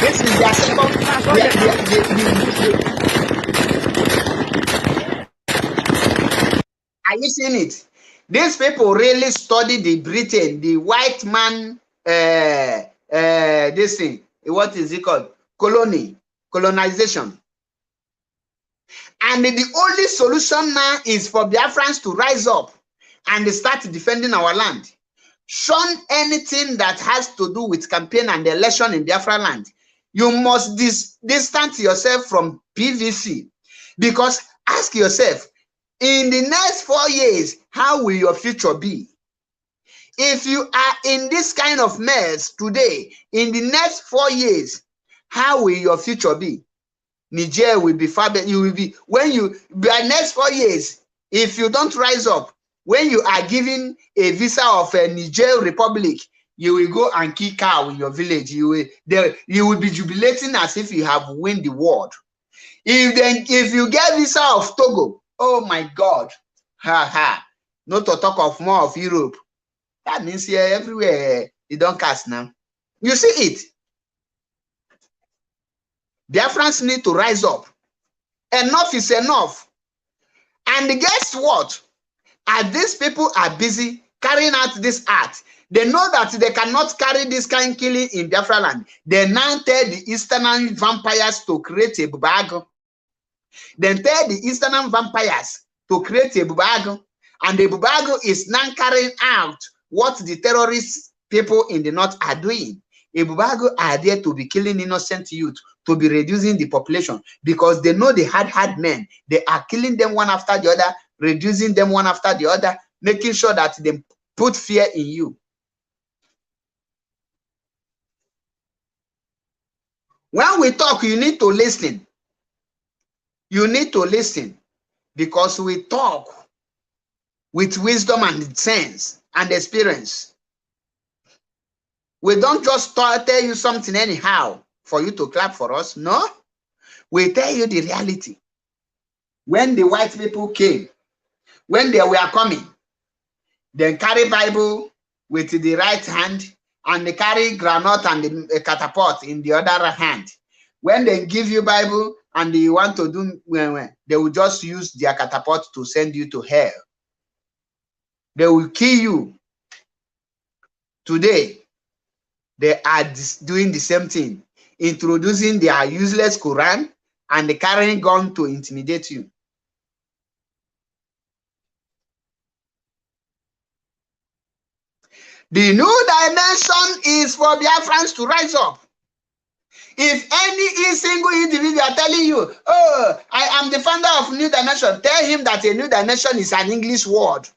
This is their second. Are you seeing it? These people really study the Britain, the white man, this thing. What is it called? Colonization. And the only solution now is for Biafrans to rise up and start defending our land. Shun anything that has to do with campaign and election in Biafra land. You must distance yourself from PVC, because ask yourself, in the next 4 years, how will your future be? If you are in this kind of mess today, in the next 4 years, how will your future be? Niger will be far better. You will be, when you, by next 4 years, if you don't rise up, when you are given a visa of a Niger Republic, you will go and kill cow in your village. You will be jubilating as if you have won the world. If you get visa of Togo, oh my God, not to talk of more of Europe. That means here everywhere they don't cast now. You see it. Biafrans need to rise up. Enough is enough. And guess what? As these people are busy carrying out this act, they know that they cannot carry this kind of killing in Biafra land. They now tell the Eastern vampires to create a bubago. Then tell the Eastern vampires to create a bubago. And the bubago is now carrying out what the terrorist people in the north are doing. A bubago are there to be killing innocent youth, to be reducing the population, because they know the hard men. They are killing them one after the other, reducing them one after the other, making sure that they put fear in you. When we talk, you need to listen. You need to listen, because we talk with wisdom and sense and experience. We don't just tell you something anyhow for you to clap for us. No, we tell you the reality. When the white people came, when they were coming, they carry Bible with the right hand and they carry granite and the catapult in the other hand. When they give you Bible and you want to do, they will just use their catapult to send you to hell. They will kill you. Today, they are doing the same thing, introducing their useless Quran and carrying gun to intimidate you. The new dimension is for Biafrans to rise up. If any single individual telling you, oh, I am the founder of New Dimension, tell him that a new dimension is an English word,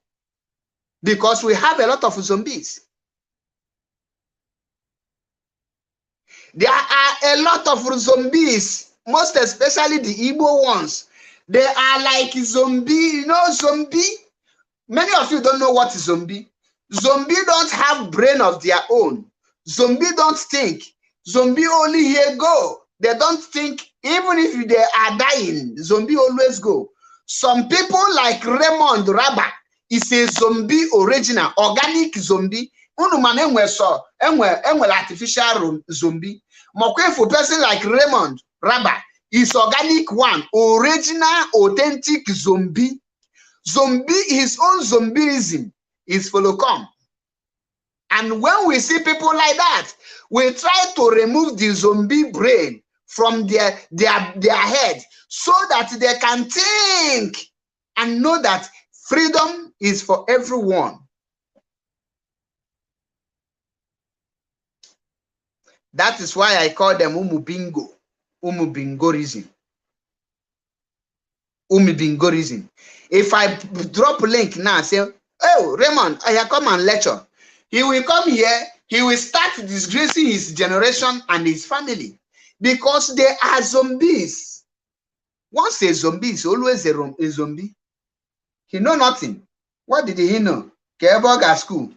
because we have a lot of zombies. There are a lot of zombies, most especially the Igbo ones. They are like zombie, you know, zombie. Many of you don't know what is zombie. Zombie don't have brain of their own. Zombie don't think. Zombie only here go. They don't think. Even if they are dying, zombie always go. Some people like Raymond Rabba is a zombie original, organic zombie. Artificial zombie. For person like Raymond Rabba is organic one, original, authentic zombie. Zombie, his own zombieism is follow come. And when we see people like that, we try to remove the zombie brain from their head so that they can think and know that freedom is for everyone. That is why I call them Umubingo, Umubingorism. Umubingorism. If I drop a link now, say, oh, Raymond, I have come and lecture. He will come here, he will start disgracing his generation and his family because they are zombies. Once a zombie is always a zombie. He know nothing. What did he know? Kebog at school.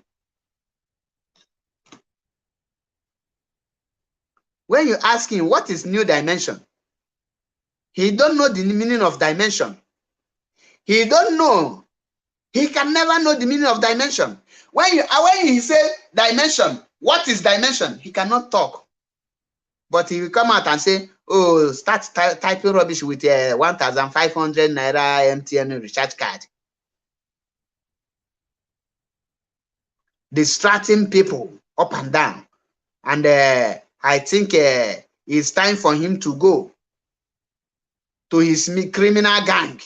When you ask him what is new dimension, he don't know the meaning of dimension. He don't know. He can never know the meaning of dimension. When he say dimension, what is dimension? He cannot talk. But he will come out and say, oh, start typing rubbish with 1,500 Naira MTN recharge card. Distracting people up and down. And I think it's time for him to go to his criminal gang,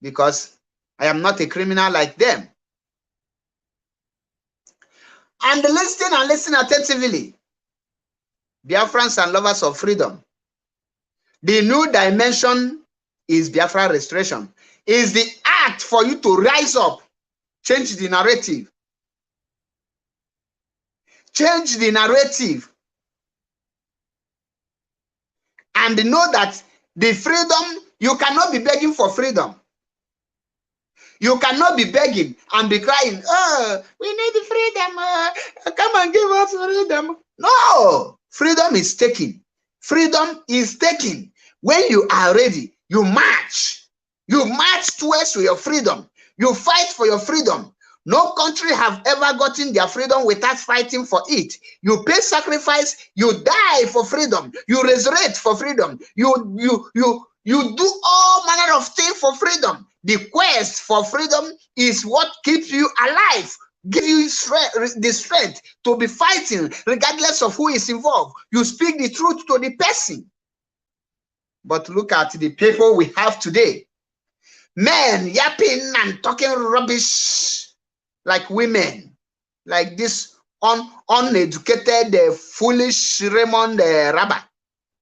because I am not a criminal like them. And listen attentively. Biafrans and lovers of freedom. The new dimension is Biafra restoration. Is the act for you to rise up, change the narrative. Change the narrative. And know that the freedom, you cannot be begging for freedom. You cannot be begging and be crying, oh, we need freedom, come and give us freedom. No, freedom is taken. Freedom is taken. When you are ready, you march. You march towards your freedom. You fight for your freedom. No country have ever gotten their freedom without fighting for it. You pay sacrifice, you die for freedom, you resurrect for freedom, you do all manner of things for freedom. The quest for freedom is what keeps you alive, give you the strength to be fighting regardless of who is involved. You speak the truth to the person. But look at the people we have today. Men yapping and talking rubbish like women, like this uneducated, foolish Raymond Rabba,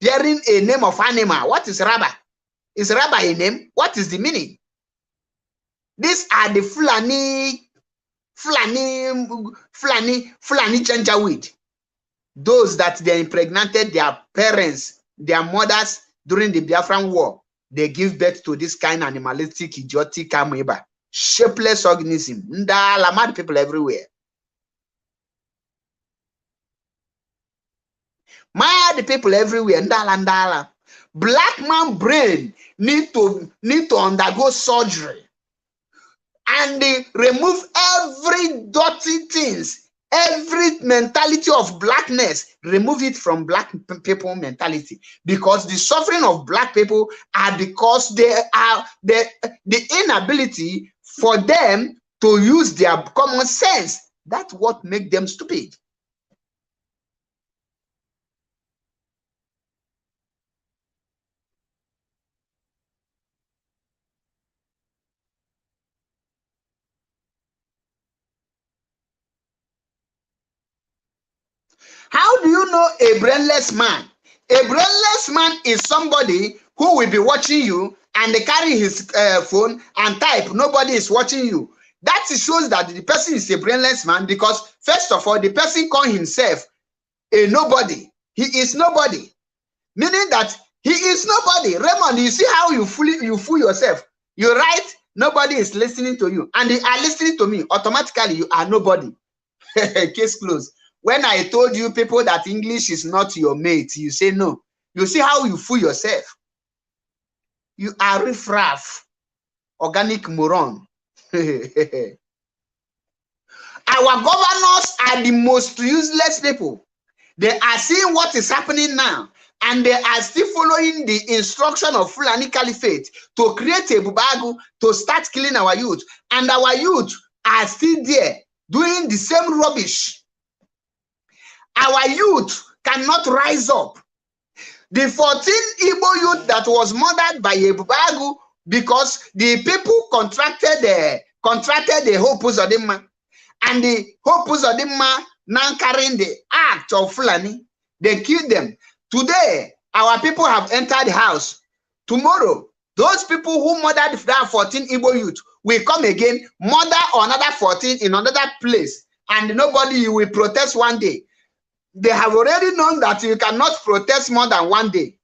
bearing a name of animal. What is Rabba? Is Rabba a name? What is the meaning? These are the Fulani Janjaweed. Those that they impregnated their parents, their mothers during the Biafran War. They give birth to this kind of animalistic, idiotic amoeba. Shapeless organism. Ndala, mad people everywhere. Mad people everywhere. Ndala. Black man brain need to undergo surgery and they remove every dirty things, every mentality of blackness, remove it from black people mentality, because the suffering of black people are because they are the inability for them to use their common sense. That's what makes them stupid. How do you know a brainless man? A brainless man is somebody who will be watching you and they carry his phone and type. Nobody is watching you. That shows that the person is a brainless man, because first of all, the person calls himself a nobody. He is nobody. Meaning that he is nobody. Raymond, you see how you fool yourself. You write, nobody is listening to you. And they are listening to me. Automatically, you are nobody. Case closed. When I told you people that English is not your mate, you say no. You see how you fool yourself. You are riffraff, organic moron. Our governors are the most useless people. They are seeing what is happening now, and they are still following the instruction of Fulani Caliphate to create a bubagu to start killing our youth. And our youth are still there doing the same rubbish. Our youth cannot rise up. The 14 Igbo youth that was murdered by a bubagu because the people contracted the Hope Uzodimma, and the Hope Uzodimma now carrying the act of Fulani. They killed them. Today, our people have entered the house. Tomorrow, those people who murdered that 14 Igbo youth will come again, murder another 14 in another place, and nobody will protest one day. They have already known that you cannot protest more than one day.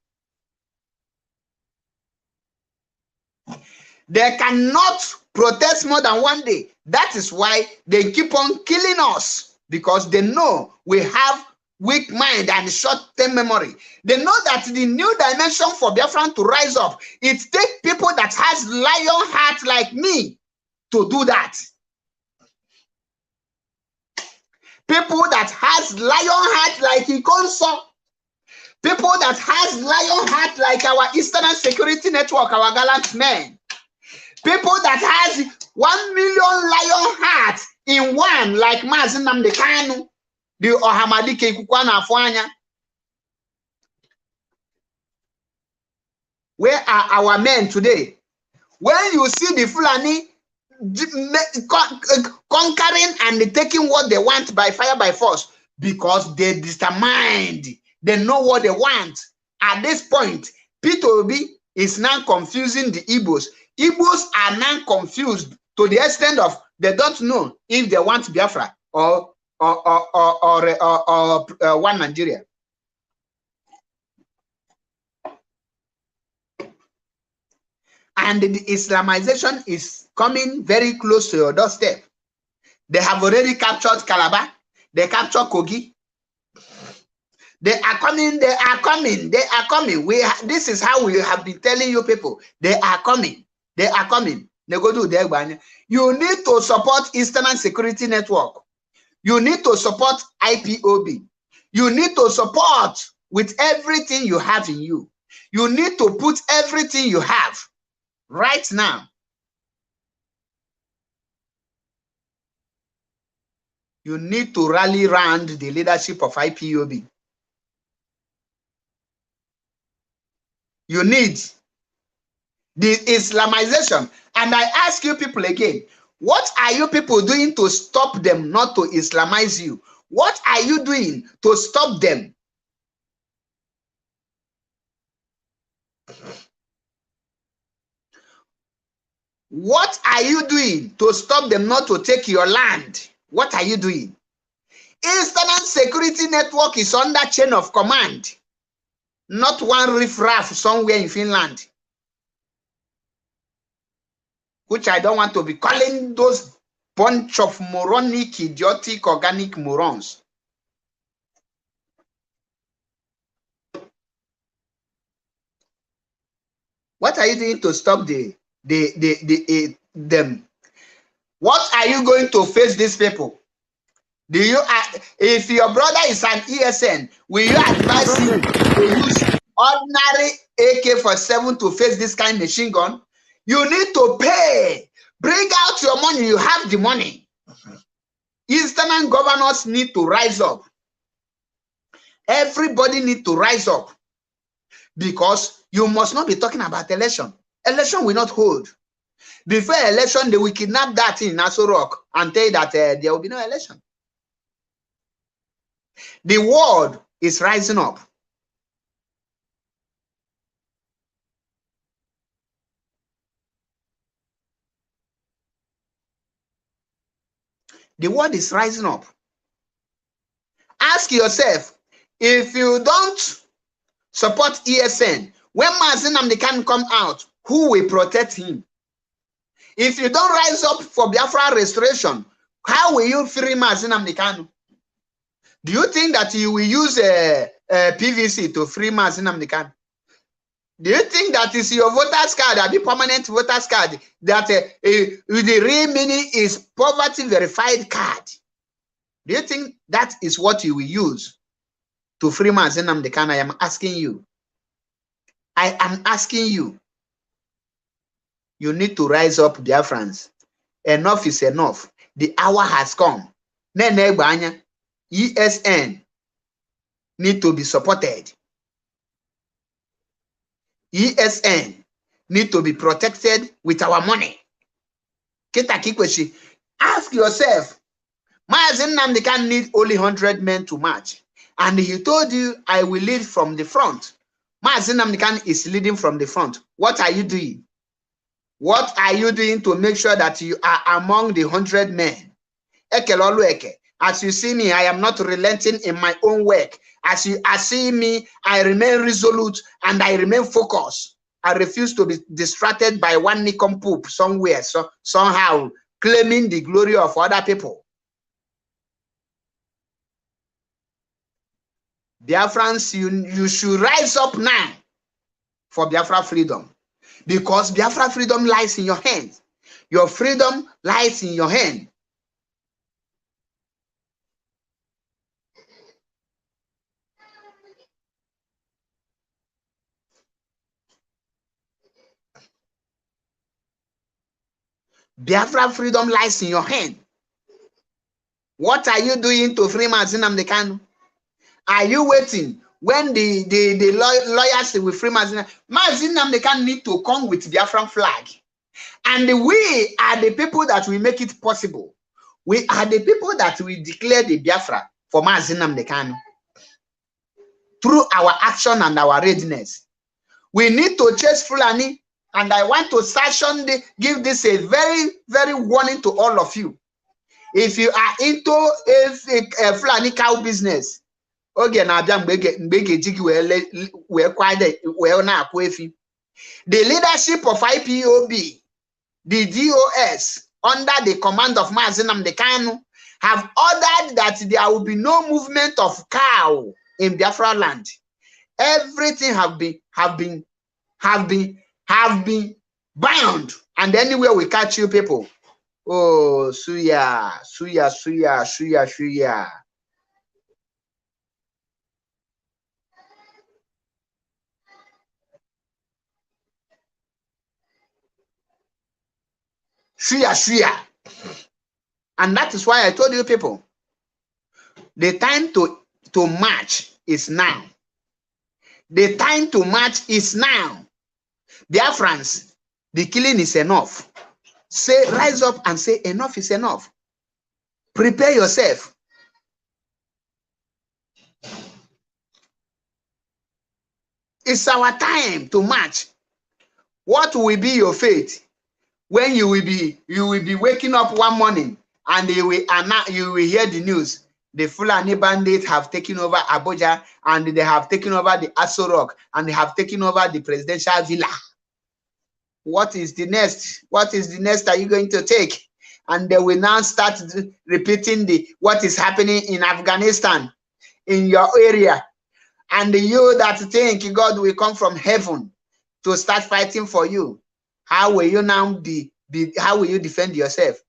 They cannot protest more than one day. That is why they keep on killing us, because they know we have weak mind and short-term memory. They know that the new dimension for Biafra to rise up, it takes people that has lion heart like me to do that. People that has lion heart like Ikonso. People that has lion heart like our Eastern Security Network, our gallant men. People that has 1 million lion hearts in one, like Mazin Nnamdi Kanu, the Ohamadike Kukwana Afwanya. Where are our men today? When you see the Fulani conquering and taking what they want by fire by force, because they determined, they know what they want. At this point, Peter Obi is now confusing the Igbos. Igbos are now confused to the extent of they don't know if they want Biafra or one Nigeria. And the Islamization is coming very close to your doorstep. They have already captured Calabar. They captured Kogi. They are coming. They are coming. They are coming. This is how we have been telling you people. They are coming. They are coming. They go do their one. You need to support Eastern Security Network. You need to support IPOB. You need to support with everything you have in you. You need to put everything you have right now. You need to rally around the leadership of IPOB. You need the Islamization. And I ask you people again, what are you people doing to stop them not to Islamize you? What are you doing to stop them? What are you doing to stop them not to take your land? What are you doing? Eastern Security Network is under chain of command, not one riffraff somewhere in Finland, which I don't want to be calling those bunch of moronic, idiotic, organic morons. What are you doing to stop them? What are you going to face these people? Do you, if your brother is an ESN, will you advise him to use ordinary AK-47 to face this kind of machine gun? You need to pay. Bring out your money. You have the money. Eastern governors need to rise up. Everybody needs to rise up, because you must not be talking about election. Election will not hold. Before election, they will kidnap that in Nassau Rock and tell you that there will be no election. The world is rising up. The world is rising up. Ask yourself, If you don't support ESN, when Mazi Nnamdi Kanu come out, who will protect him? If you don't rise up for Biafra restoration, how will you free Mazi Nnamdi Kanu? Do you think that you will use a PVC to free Mazi Nnamdi Kanu? Do you think that is your voter's card, the permanent voter's card, that the real meaning is poverty verified card? Do you think that is what you will use to free Mazi Nnamdi Kanu? I am asking you. I am asking you. You need to rise up, Biafrans. Enough is enough. The hour has come. ESN need to be supported. ESN need to be protected with our money. Ask yourself, Mazi Nnamdi Kanu need only 100 men to march. And he told you, I will lead from the front. Mazi Nnamdi Kanu is leading from the front. What are you doing? What are you doing to make sure that you are among the 100 men? As you see me, I am not relenting in my own work. As you see me, I remain resolute and I remain focused. I refuse to be distracted by one Nikon poop somewhere, somehow claiming the glory of other people. Biafrans, you should rise up now for Biafra freedom. Because Biafra freedom lies in your hands. Your freedom lies in your hand. Biafra freedom lies in your hand. What are you doing to free Mazi Nnamdi Kanu? Are you waiting when the lawyers will free Mazi Nnamdi Kanu need to come with Biafran flag? And we are the people that will make it possible. We are the people that will declare the Biafra for Mazi Nnamdi Kanu. Through our action and our readiness. We need to chase Fulani. And I want to give this a very, very warning to all of you. If you are into a Fulani cow business, the leadership of IPOB, the DOS, under the command of Mazi Nnamdi Kanu, have ordered that there will be no movement of cow in Biafra land. Everything have been bound, and anywhere we catch you people, oh, suya. Suya. And that is why I told you people, the time to march is now. The time to march is now. Biafrans, the killing is enough. Say, rise up and say, enough is enough. Prepare yourself. It's our time to march. What will be your fate when you will be waking up one morning and you will hear the news? The Fulani bandits have taken over Abuja, and they have taken over the Aso Rock, and they have taken over the presidential villa. What is the next? What is the next are you going to take? And they will now start repeating what is happening in Afghanistan, in your area. And you that think God will come from heaven to start fighting for you, how will you now how will you defend yourself?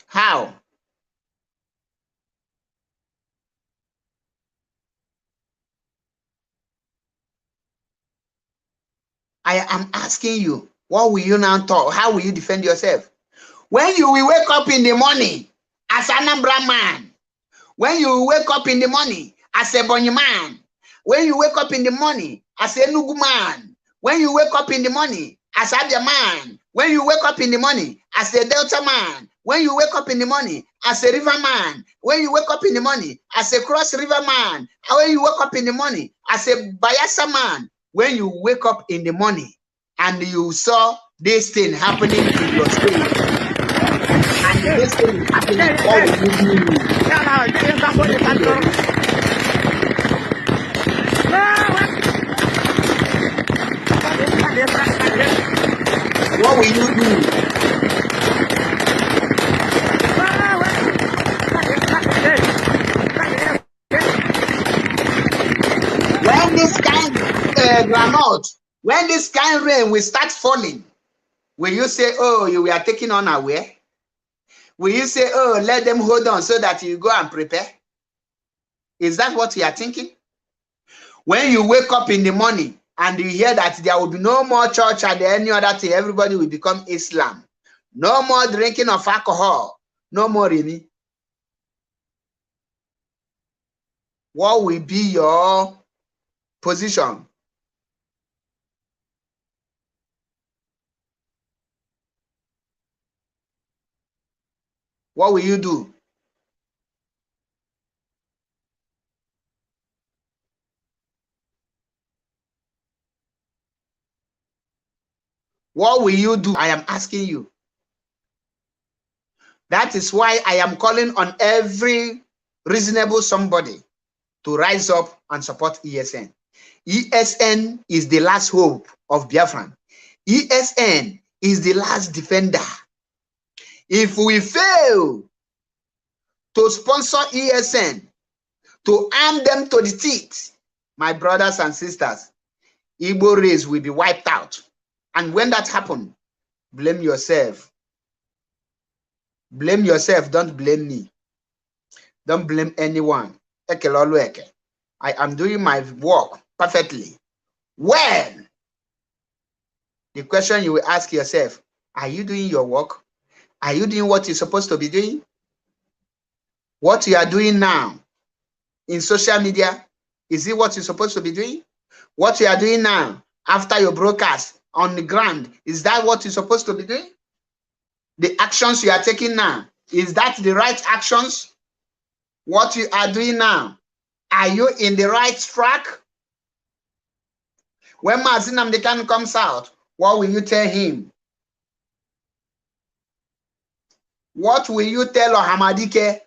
How? I am asking you, what will you now talk? How will you defend yourself? When you will wake up in the morning as an Anambra man, when you will wake up in the morning as a Bonny man, when you wake up in the morning as a Nugu man, when you wake up in the morning as Abia man, when you wake up in the morning as a Delta man, when you wake up in the morning as a river man, when you wake up in the morning as a cross river man, when you wake up in the morning as a Bayelsa man, when you wake up in the morning and you saw this thing happening in your state, and Listen, what will you do? What will you do? When this kind granite, when this kind of rain will start falling, will you say, oh, you are taking unaware? Will you say, oh, let them hold on so that you go and prepare? Is that what you are thinking? When you wake up in the morning and you hear that there will be no more church and any other thing, everybody will become Islam. No more drinking of alcohol. No more Remy. What will be your position? What will you do? What will you do? I am asking you. That is why I am calling on every reasonable somebody to rise up and support ESN. ESN is the last hope of Biafran. ESN is the last defender. If we fail to sponsor ESN, to arm them to the teeth, my brothers and sisters, Igbo race will be wiped out. And when that happens, blame yourself. Blame yourself, don't blame me. Don't blame anyone. I am doing my work perfectly. Well, the question you will ask yourself, are you doing your work? Are you doing what you're supposed to be doing? What you are doing now in social media, is it what you're supposed to be doing? What you are doing now after your broadcast on the ground, is that what you're supposed to be doing? The actions you are taking now, is that the right actions? What you are doing now, are you in the right track? When Mazin Amdekan comes out, what will you tell him? What will you tell Ohamadike?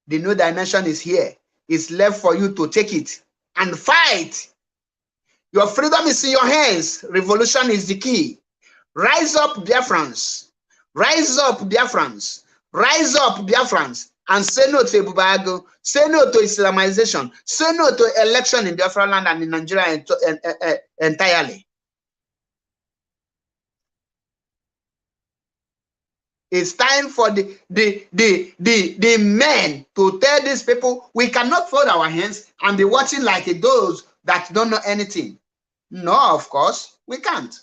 The new dimension is here. It's left for you to take it and fight. Your freedom is in your hands. Revolution is the key. Rise up, Biafrans. Rise up, Biafrans. Rise up, Biafrans. And say no to Ebubago. Say no to Islamization. Say no to election in Biafra land and in Nigeria entirely. It's time for the men to tell these people, we cannot fold our hands and be watching like those that don't know anything. No, of course, we can't.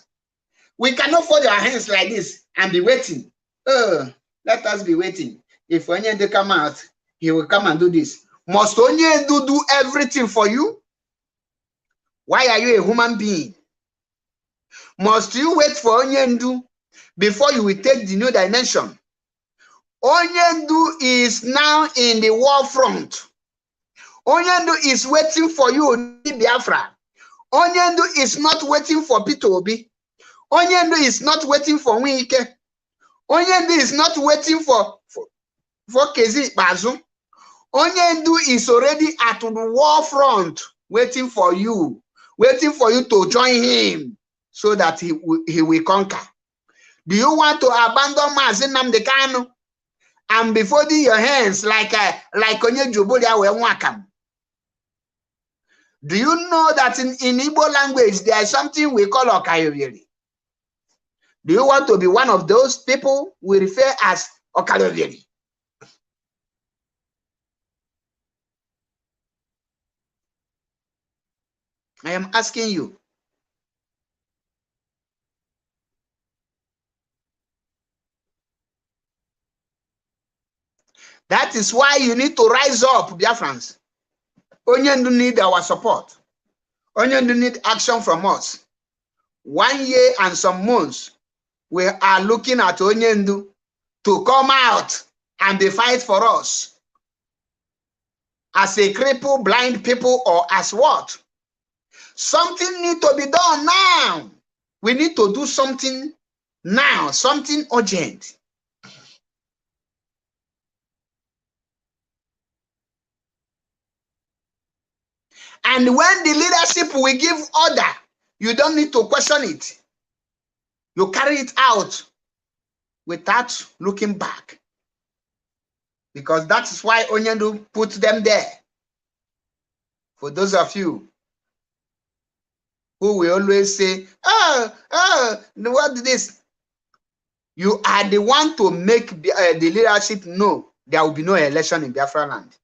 We cannot fold our hands like this and be waiting. Let us be waiting. If Onyendo come out, he will come and do this. Must Onyendo do everything for you? Why are you a human being? Must you wait for Onyendo before you will take the new dimension? Onyendo is now in the war front. Onyendo is waiting for you in Biafra. Onyendo is not waiting for Peter Obi. Onyendo is not waiting for Wike. Onyendo is not waiting for Kezi Bazu. Onyendo is already at the war front, waiting for you to join him so that he will conquer. Do you want to abandon Mazin Nnamdi Kanu and be folding your hands like Onye Jubulia Wakam? Do you know that in Igbo language there is something we call Okayobiri? Do you want to be one of those people we refer as Okayobiri? I am asking you. That is why you need to rise up, Biafrans. Onyendo need our support. Onyendo need action from us. 1 year and some months, we are looking at Onyendo to come out and they fight for us. As a cripple, blind people, or as what? Something need to be done now. We need to do something now, something urgent. And when the leadership will give order, you don't need to question it. You carry it out without looking back. Because that is why Onyendu put them there. For those of you who will always say, what is this? You are the one to make the leadership know there will be no election in Biafra land.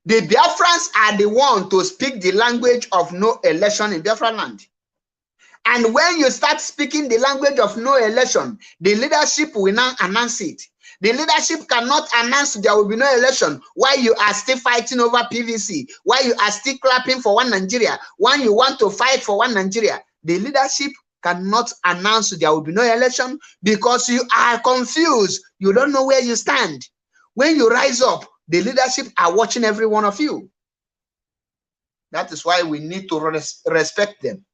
The Biafrans are the one to speak the language of no election in Biafra land. And when you start speaking the language of no election, the leadership will now announce it. The leadership cannot announce there will be no election while you are still fighting over PVC, while you are still clapping for one Nigeria, when you want to fight for one Nigeria. The leadership cannot announce there will be no election because you are confused. You don't know where you stand. When you rise up, the leadership are watching every one of you. That is why we need to respect them,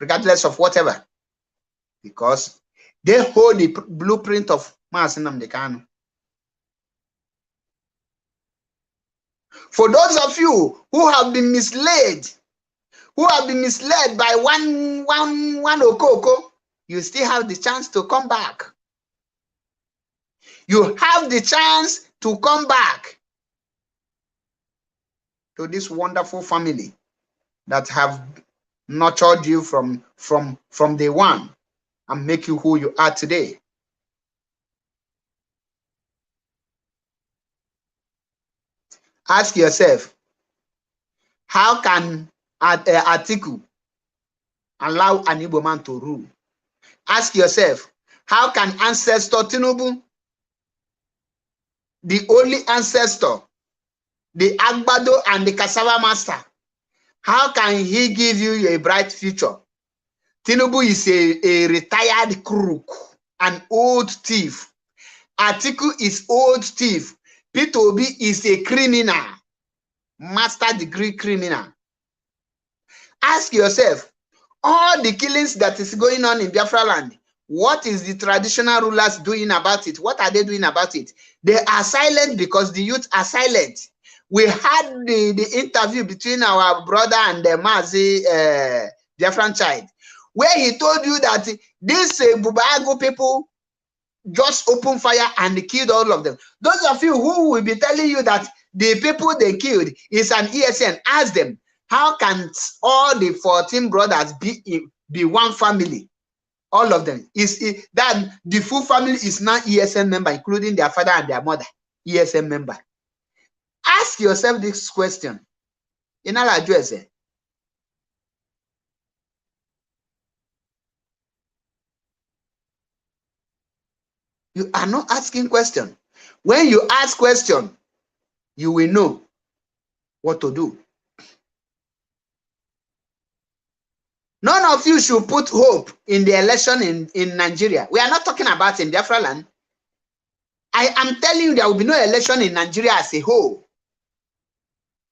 regardless of whatever, because they hold the blueprint of Mazi Nnamdi Kanu. For those of you who have been misled, by one Okoko, you still have the chance to come back. You have the chance to come back to this wonderful family that have nurtured you from day one and make you who you are today. Ask yourself, how can Atiku allow an Igbo man to rule? Ask yourself, how can ancestor Tinubu, the only ancestor, the Agbado and the cassava master, how can he give you a bright future? Tinubu is a retired crook, an old thief. Atiku is old thief. Peter Obi is a criminal, master degree criminal. Ask yourself, all the killings that is going on in Biafra land, what is the traditional rulers doing about it? What are they doing about it? They are silent because the youth are silent. We had the interview between our brother and the Mazi Biafran child, where he told you that these Bubago people just opened fire and killed all of them. Those of you who will be telling you that the people they killed is an ESN, ask them, how can all the 14 brothers be one family? All of them. That the full family is now ESN member, including their father and their mother, ESN member. Ask yourself this question. In our address, you are not asking question. When you ask question, you will know what to do. None of you should put hope in the election in Nigeria. We are not talking about in Biafra land. I am telling you there will be no election in Nigeria as a whole.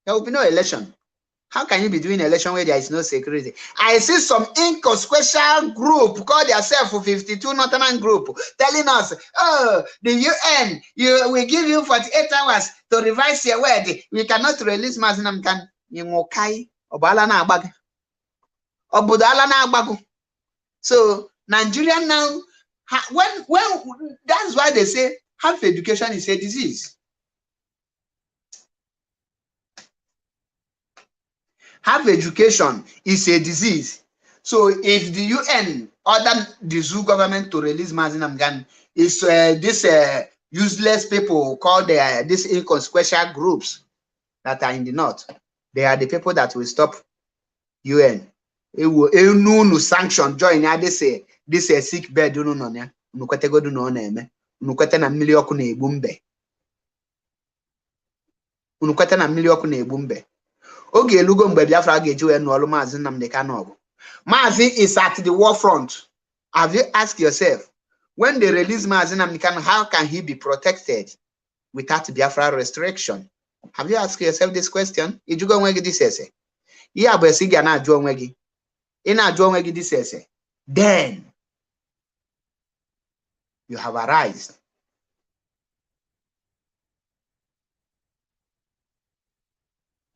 There will be no election. How can you be doing election where there is no security? I see some inconsequential group called themselves 52 Northern Group telling us, oh, the UN, we give you 48 hours to revise your word. We cannot release Mazi Nnamdi Kanu. So Nigeria now, when that's why they say half education is a disease. Half education is a disease. So if the UN ordered the zoo government to release Mazi Nnamdi Kanu, it's this useless people called these inconsequential groups that are in the north. They are the people that will stop UN. It will sanction join this sick bed na mmiri ọkụ na-egbu mbe. Unukwete na mmiri ọkụ na-egbu mbe. Oge elugo mgbe Biafra ga-eji wee nụọlụ Mazi Nnamdi Kanu ọgụ. Mazi is at the war front. Have you asked yourself, when they release Mazi Nnamdi Kanu, how can he be protected without Biafra restriction? Have you asked yourself this question? Ijugo onwe gị this ese. Ihe abụ esi ga na-ajụ onwe gị. Ị na-ajụ onwe gị this ese. Then you have arisen.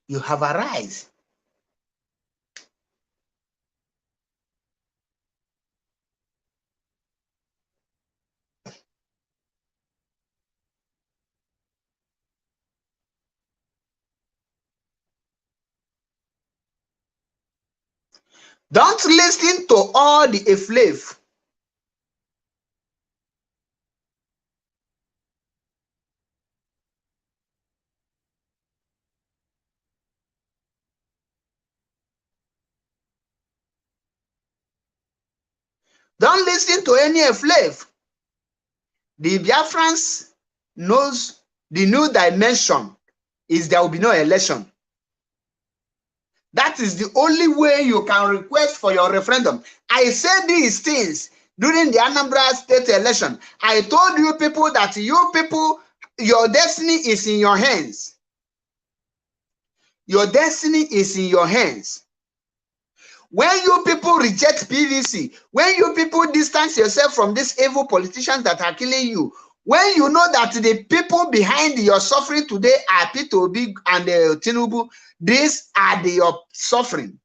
You have arisen. Don't listen to all the efflave. Don't listen to any efflave. The Biafrans knows the new dimension is there will be no election. That is the only way you can request for your referendum. I said these things during the Anambra state election. I told you people that you people, your destiny is in your hands. Your destiny is in your hands. When you people reject PVC, when you people distance yourself from these evil politicians that are killing you, when you know that the people behind your suffering today are P2B and Tinubu, these are your suffering.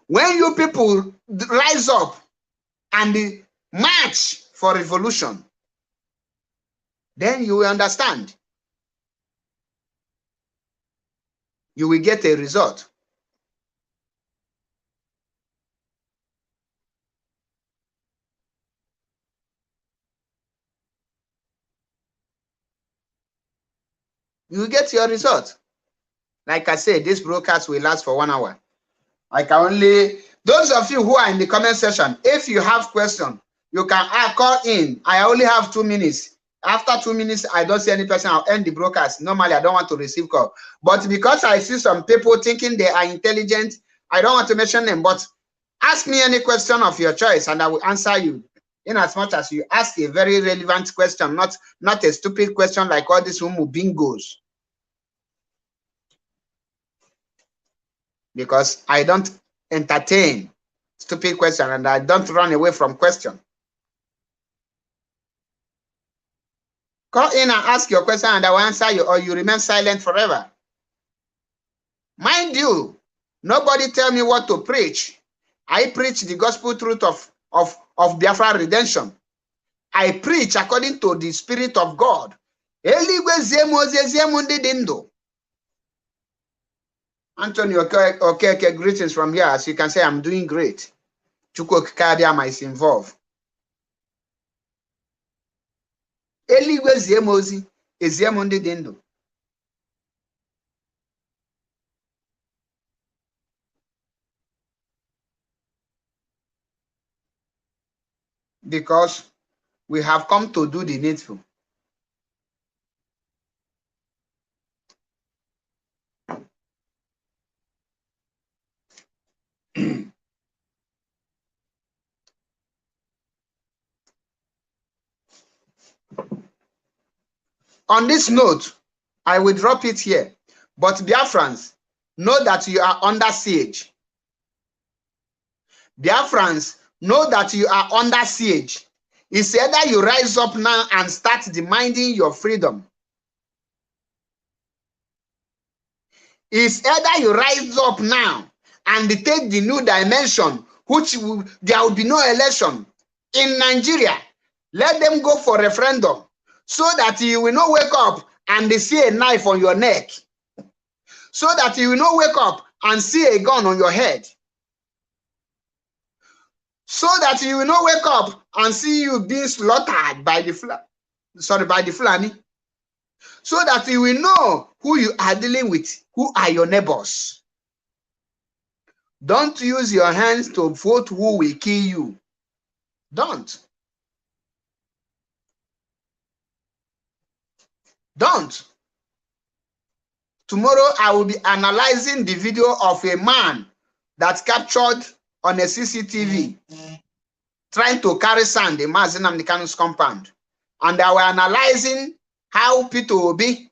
When you people rise up and march for revolution, then you will understand. You will get a result. You will get your result. Like I said, this broadcast will last for 1 hour. I can only, those of you who are in the comment section, if you have questions, you can call in. I only have 2 minutes. After 2 minutes, I don't see any person, I'll end the broadcast. Normally, I don't want to receive call. But because I see some people thinking they are intelligent, I don't want to mention them, but ask me any question of your choice and I will answer you. In as much as you ask a very relevant question, not a stupid question like all these bingos. Because I don't entertain stupid question and I don't run away from question. Call in and ask your question and I will answer you, or you remain silent forever. Mind you, nobody tell me what to preach. I preach the gospel truth of Biafra redemption. I preach according to the Spirit of God. Anthony, okay, greetings from here. As you can say, I'm doing great. Chukwu Kadiama is involved. Eligwe ziemozi, eziemundi dindo. Because we have come to do the needful. On this note, I will drop it here. But Biafrans, know that you are under siege. Biafrans, know that you are under siege. It's either you rise up now and start demanding your freedom. It's either you rise up now and take the new dimension, there will be no election. In Nigeria, let them go for referendum so that you will not wake up and see a knife on your neck. So that you will not wake up and see a gun on your head. So that you will not wake up and see you being slaughtered by the Fulani. So that you will know who you are dealing with, who are your neighbors. Don't use your hands to vote who will kill you. Don't. Don't. Tomorrow I will be analyzing the video of a man that captured on a CCTV trying to carry sand in Mazinam Nikanu's compound. And I will analyzing how P2B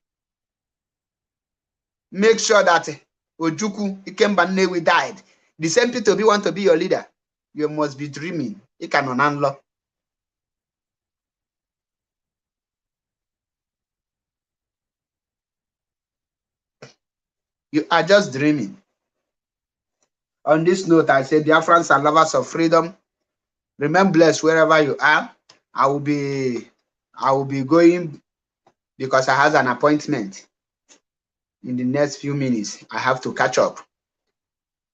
make sure that Ojuku Ikembanewi died. The same P2B want to be your leader. You must be dreaming. You cannot unlock. You are just dreaming. On this note, I say, Biafrans are lovers of freedom. Remain blessed wherever you are. I will be going because I have an appointment. in the next few minutes. I have to catch up.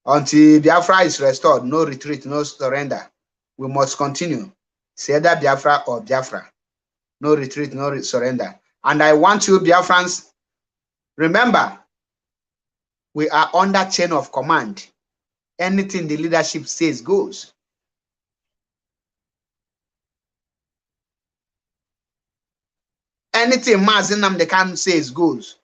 Until Biafra is restored, no retreat, no surrender. We must continue. It's either Biafra or Biafra. No retreat, no surrender. And I want you, Biafrans, remember, we are under chain of command. Anything the leadership says goes. Anything Mazi Nnamdi Kanu says goes.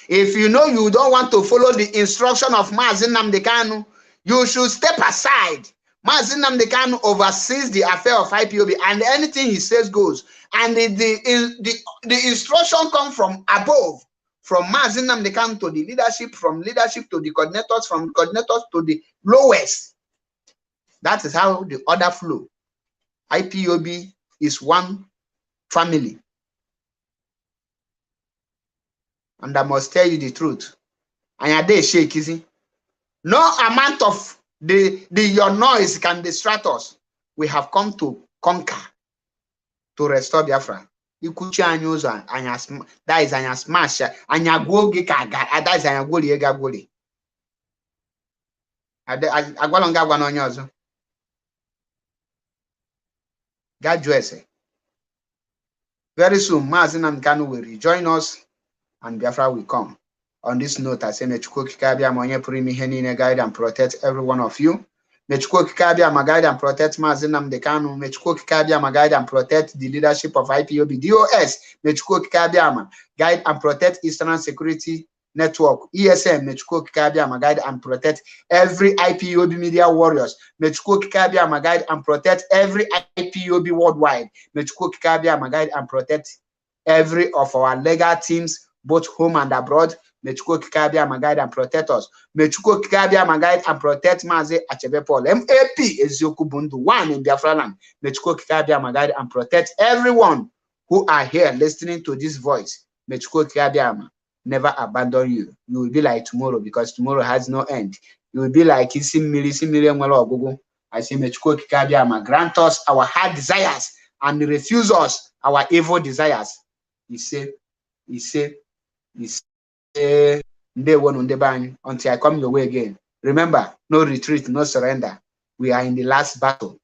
If you know you don't want to follow the instruction of Mazi Nnamdi Kanu, you should step aside. Mazi Nnamdi Kanu oversees the affair of IPOB, and anything he says goes. And the instruction comes from above, from Mazi Nnamdi Kanu to the leadership, from leadership to the coordinators, from coordinators to the lowest. That is how the order flow. IPOB is one family. And I must tell you the truth. And I dare shake, is it? No amount of your noise can distract us. We have come to conquer, to restore Biafra. Ikuchi anyozo anya, that is anya smash, anya gogi kaga, that is anya goli ega goli. Agwalonga gwanonyozo. God bless. Very soon, Mazi Nnamdi Kanu will rejoin us, and Biafra will come. On this note, I say, Mechukwu Kikabia Monye Primi Henine guide and protect every one of you. Mechukwu Kikabia ma guide and protect Mazi Nnamdi Kanu. Mechukwu Kikabia ma guide and protect the leadership of IPOB DOS. Mechukwu Kikabia ma guide and protect Eastern Security Network, ESM. Mechukwu Kikabia ma guide and protect every IPOB media warriors. Mechukwu Kikabia ma guide and protect every IPOB worldwide. Mechukwu Kikabia ma guide and protect every of our legal teams, both home and abroad. Mechukwu Kikabia ma guide and protect us. Mechukwu Kikabia ma guide and protect Mazi Achebe Paul, MAP Ezioku Bundu, one in Biafra land. Mechukwu Kikabia ma guide and protect everyone who are here listening to this voice. Mechukwu Kikabia ma never abandon you. You will be like tomorrow, because tomorrow has no end. You will be like Isimiri Nwelo Ogugu. I say Mechukwu Kikabia ma grant us our heart desires and refuse us our evil desires. He say, until I come your way again. Remember, no retreat, no surrender. We are in the last battle.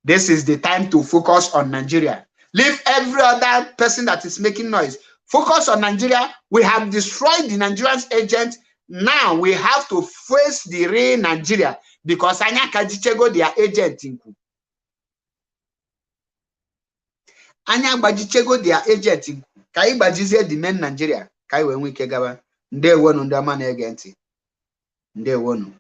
This is the time to focus on Nigeria. Leave every other person that is making noise. Focus on Nigeria. We have destroyed the Nigerian agent. Now we have to face the real Nigeria, because Anya Kajichego, their agent. Anya Bajichego, their agent. Kai Bajize, the men Nigeria. Kai when we kegaba. Ndewonu ndị ọma na-ege ntị. Ndewonu.